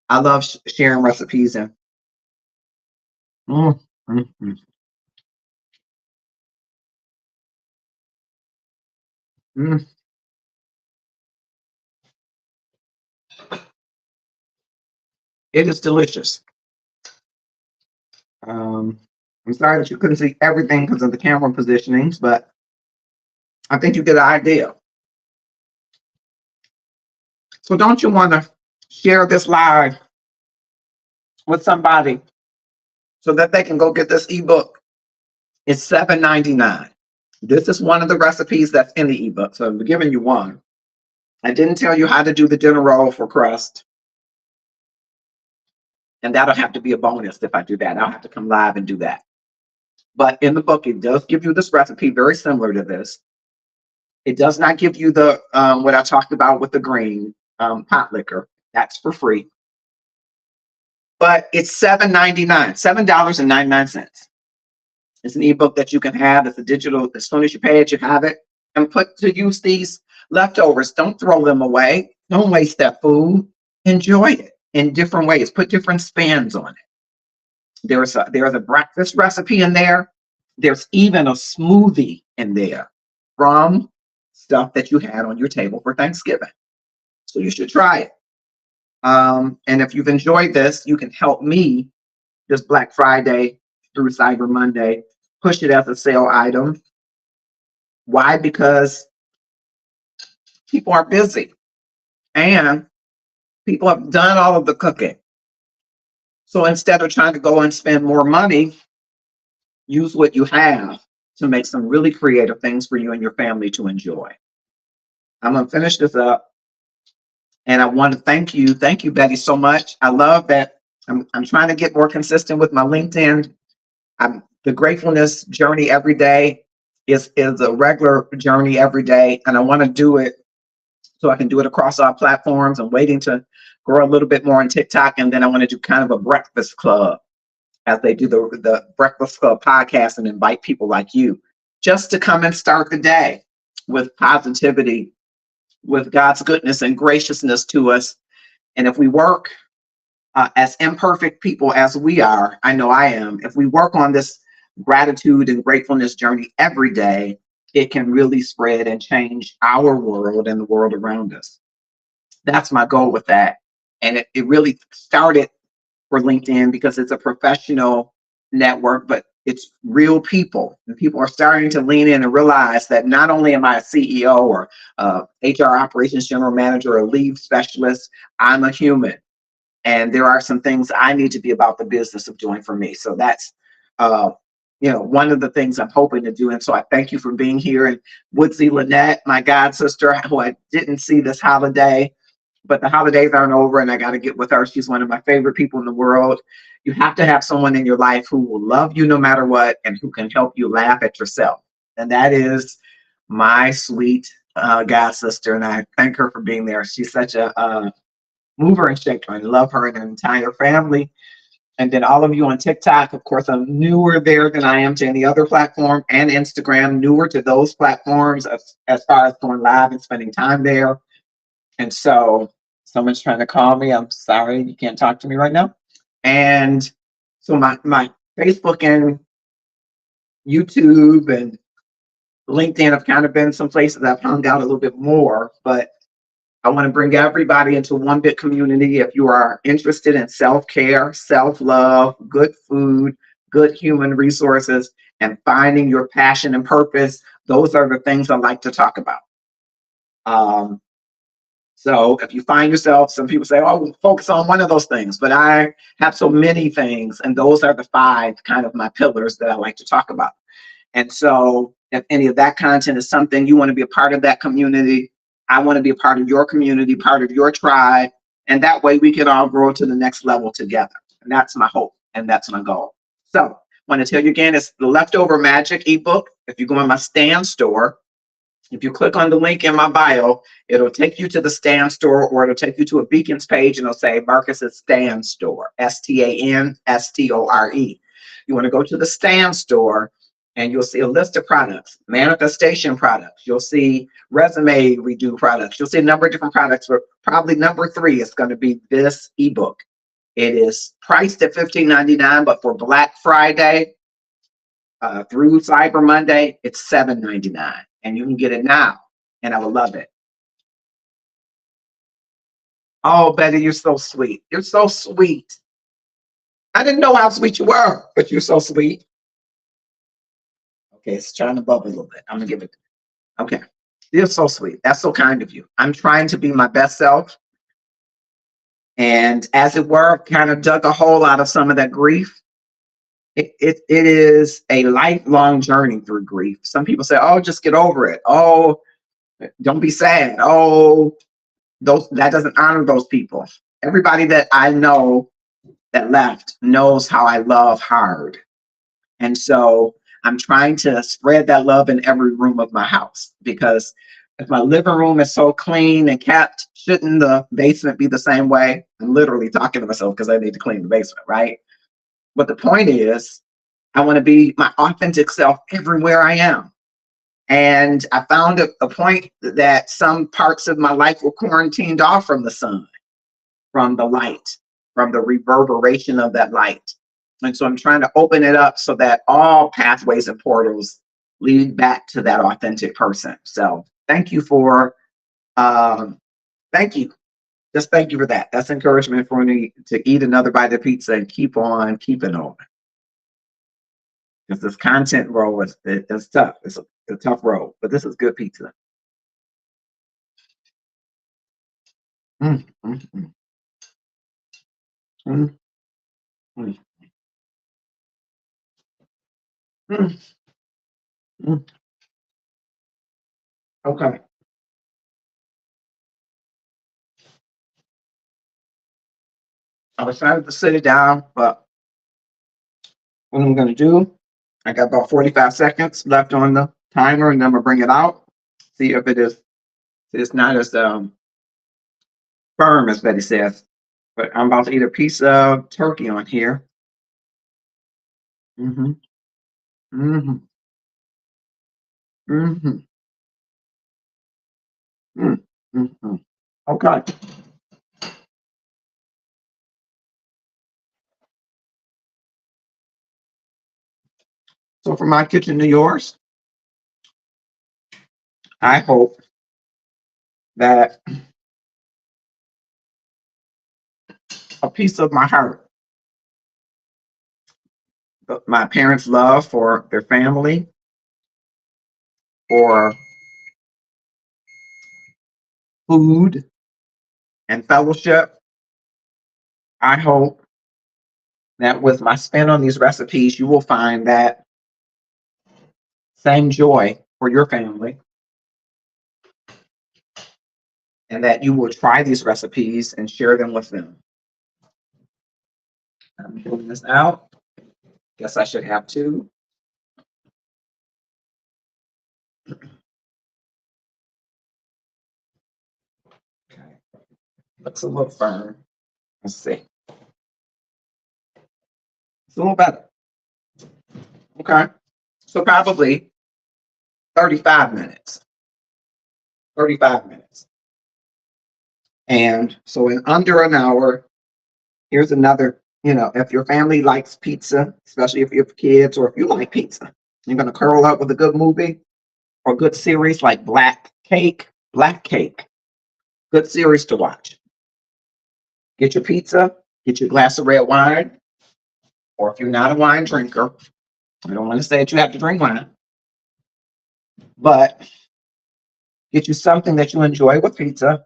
I love sharing recipes. And mm, mm, mm, mm, it is delicious. Um, I'm sorry that you couldn't see everything because of the camera positionings, but I think you get an idea. So don't you want to share this live with somebody so that they can go get this ebook? It's $7.99. This is one of the recipes that's in the ebook. So I'm giving you one. I didn't tell you how to do the dinner roll for crust. And that'll have to be a bonus if I do that. I'll have to come live and do that. But in the book, it does give you this recipe very similar to this. It does not give you the what I talked about with the green pot liquor. That's for free. But it's $7.99, $7.99. It's an ebook that you can have. It's a digital. As soon as you pay it, you have it. And put to use these leftovers. Don't throw them away. Don't waste that food. Enjoy it in different ways. Put different spans on it. There's a breakfast recipe in there. There's even a smoothie in there from stuff that you had on your table for Thanksgiving. So you should try it. And if you've enjoyed this, you can help me this Black Friday through Cyber Monday, push it as a sale item. Why? Because people are busy and people have done all of the cooking. So instead of trying to go and spend more money, use what you have to make some really creative things for you and your family to enjoy. I'm going to finish this up. And I want to thank you. Thank you, Betty, so much. I love that I'm trying to get more consistent with my LinkedIn. The gratefulness journey every day is a regular journey every day. And I want to do it so I can do it across all platforms. I'm waiting to grow a little bit more on TikTok. And then I want to do kind of a breakfast club as they do the Breakfast Club podcast and invite people like you just to come and start the day with positivity, with God's goodness and graciousness to us. And if we work as imperfect people as we are, I know I am, if we work on this gratitude and gratefulness journey every day, it can really spread and change our world and the world around us. That's my goal with that. And it really started for LinkedIn because it's a professional network, but it's real people. And people are starting to lean in and realize that not only am I a CEO or HR operations general manager or leave specialist, I'm a human. And there are some things I need to be about the business of doing for me. So that's one of the things I'm hoping to do. And so I thank you for being here. And Woodsy Lynette, my god sister, who I didn't see this holiday, but the holidays aren't over and I got to get with her. She's one of my favorite people in the world. You have to have someone in your life who will love you no matter what and who can help you laugh at yourself. And that is my sweet god sister. And I thank her for being there. She's such a mover and shaker. I love her and her entire family. And then all of you on TikTok, of course, I'm newer there than I am to any other platform, and Instagram, newer to those platforms as far as going live and spending time there. And so someone's trying to call me. I'm sorry, you can't talk to me right now. And so my Facebook and YouTube and LinkedIn have kind of been some places I've hung out a little bit more, but I want to bring everybody into one big community. If you are interested in self-care, self-love, good food, good human resources, and finding your passion and purpose, those are the things I like to talk about. So if you find yourself, some people say, oh, focus on one of those things, but I have so many things, and those are the 5 kind of my pillars that I like to talk about. And so if any of that content is something you want to be a part of that community, I want to be a part of your community, part of your tribe, and that way we can all grow to the next level together. And that's my hope, and that's my goal. So I want to tell you again, it's the Leftover Magic ebook. If you go in my Stan store, if you click on the link in my bio, it'll take you to the Stan store, or it'll take you to a Beacons page and it'll say Marcus's Stan store, STANSTORE. You want to go to the Stan store and you'll see a list of products, manifestation products. You'll see resume redo products. You'll see a number of different products, but probably number 3 is going to be this ebook. It is priced at $15.99, but for Black Friday through Cyber Monday, it's $7.99. And you can get it now, and I would love it. Oh, Betty, you're so sweet. You're so sweet. I didn't know how sweet you were, but you're so sweet. Okay, it's trying to bubble a little bit. I'm gonna give it. Okay, you're so sweet. That's so kind of you. I'm trying to be my best self, and as it were, kind of dug a hole out of some of that grief. It is a lifelong journey through grief. Some people say, "Oh, just get over it. Oh, don't be sad. Oh, that doesn't honor those people." Everybody that I know that left knows how I love hard. And so I'm trying to spread that love in every room of my house, because if my living room is so clean and kept, shouldn't the basement be the same way? I'm literally talking to myself because I need to clean the basement, right? But the point is, I want to be my authentic self everywhere I am. And I found a point that some parts of my life were quarantined off from the sun, from the light, from the reverberation of that light. And so I'm trying to open it up so that all pathways and portals lead back to that authentic person. So thank you thank you. Just thank you for that. That's encouragement for me to eat another bite of pizza and keep on keeping on. Because this content roll is tough. It's a tough road, but this is good pizza. Mm, mm, mm. Mm, mm, mm. Mm, okay. I was trying to sit it down, but what I'm gonna do, I got about 45 seconds left on the timer, and then I'm gonna bring it out. See if it's not as firm as Betty says. But I'm about to eat a piece of turkey on here. Mm-hmm. Mm-hmm. Mm-hmm. Mm-hmm. Okay. So from my kitchen to yours, I hope that a piece of my heart, my parents' love for their family, for food and fellowship. I hope that with my spin on these recipes, you will find that same joy for your family and that you will try these recipes and share them with them. I'm pulling this out. Guess I should have two. Okay. Looks a little firm. Let's see. It's a little better. Okay. So probably 35 minutes. 35 minutes. And so in under an hour, here's another, if your family likes pizza, especially if you have kids or if you like pizza, you're going to curl up with a good movie or good series like Black Cake, good series to watch. Get your pizza, get your glass of red wine, or if you're not a wine drinker, I don't want to say that you have to drink wine, but get you something that you enjoy with pizza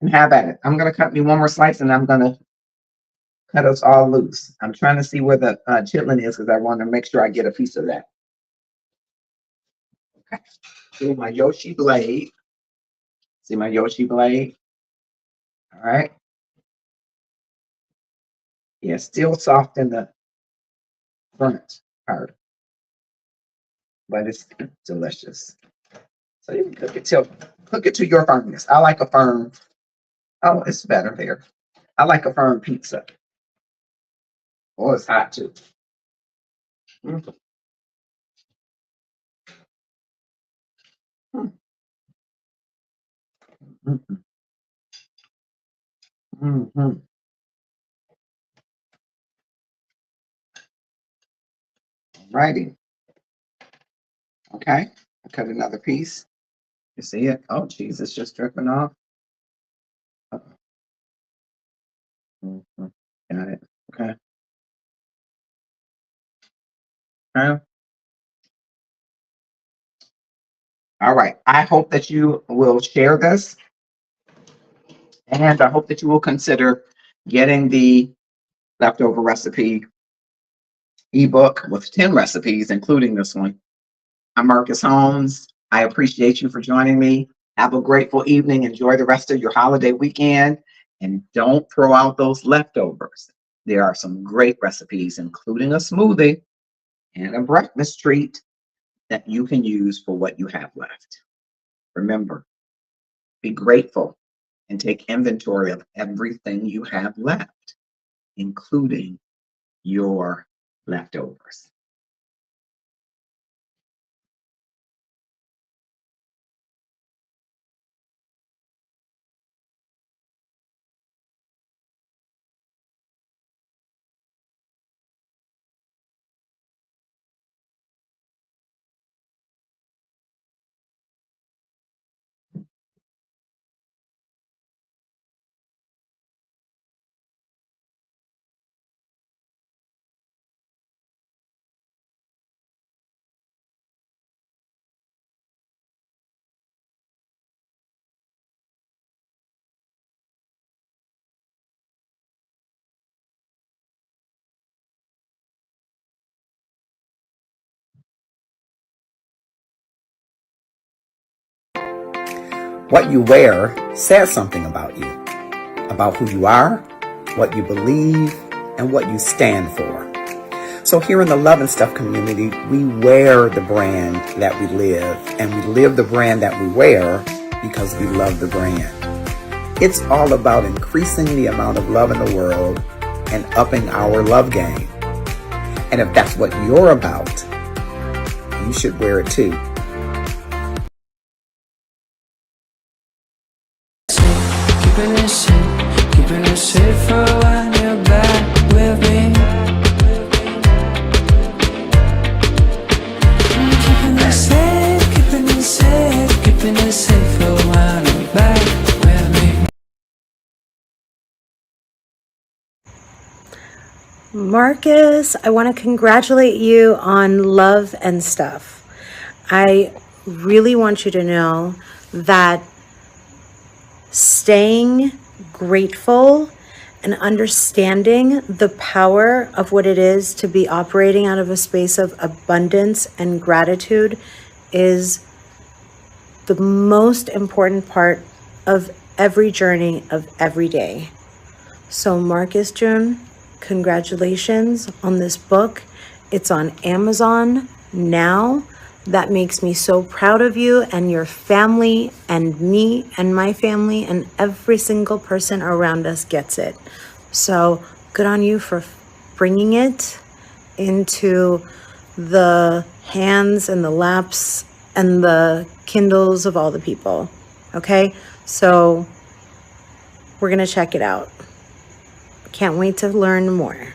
and have at it. I'm going to cut me one more slice and I'm going to cut us all loose. I'm trying to see where the chitlin is because I want to make sure I get a piece of that. Okay. See my Yoshi blade. See my Yoshi blade. All right. Yeah, still soft in the front part, but it's delicious. So you can cook it to your firmness. I like a firm. Oh, it's better there. I like a firm pizza. Oh, it's hot too. Mm, mm, mm, mm. Righty. Okay. I cut another piece. You see it? Oh, geez, it's just dripping off. Mhm. Got it. Okay. Okay. All right. I hope that you will share this, and I hope that you will consider getting the leftover recipe ebook with 10 recipes, including this one. I'm Marcus Holmes. I appreciate you for joining me. Have a grateful evening. Enjoy the rest of your holiday weekend, and don't throw out those leftovers. There are some great recipes, including a smoothie and a breakfast treat that you can use for what you have left. Remember, be grateful and take inventory of everything you have left, including your leftovers. What you wear says something about you, about who you are, what you believe, and what you stand for. So here in the Love and Stuff community, we wear the brand that we live, and we live the brand that we wear because we love the brand. It's all about increasing the amount of love in the world and upping our love game. And if that's what you're about, you should wear it too. Keeping it safer when you're back with me. Keeping it safer when I'm back with me. Marcus, I want to congratulate you on Love and Stuff. I really want you to know that staying grateful and understanding the power of what it is to be operating out of a space of abundance and gratitude is the most important part of every journey of every day. So Marcus June, congratulations on this book. It's on Amazon now. That makes me so proud of you and your family and me and my family, and every single person around us gets it. So good on you for bringing it into the hands and the laps and the Kindles of all the people. Okay, so we're gonna check it out. Can't wait to learn more.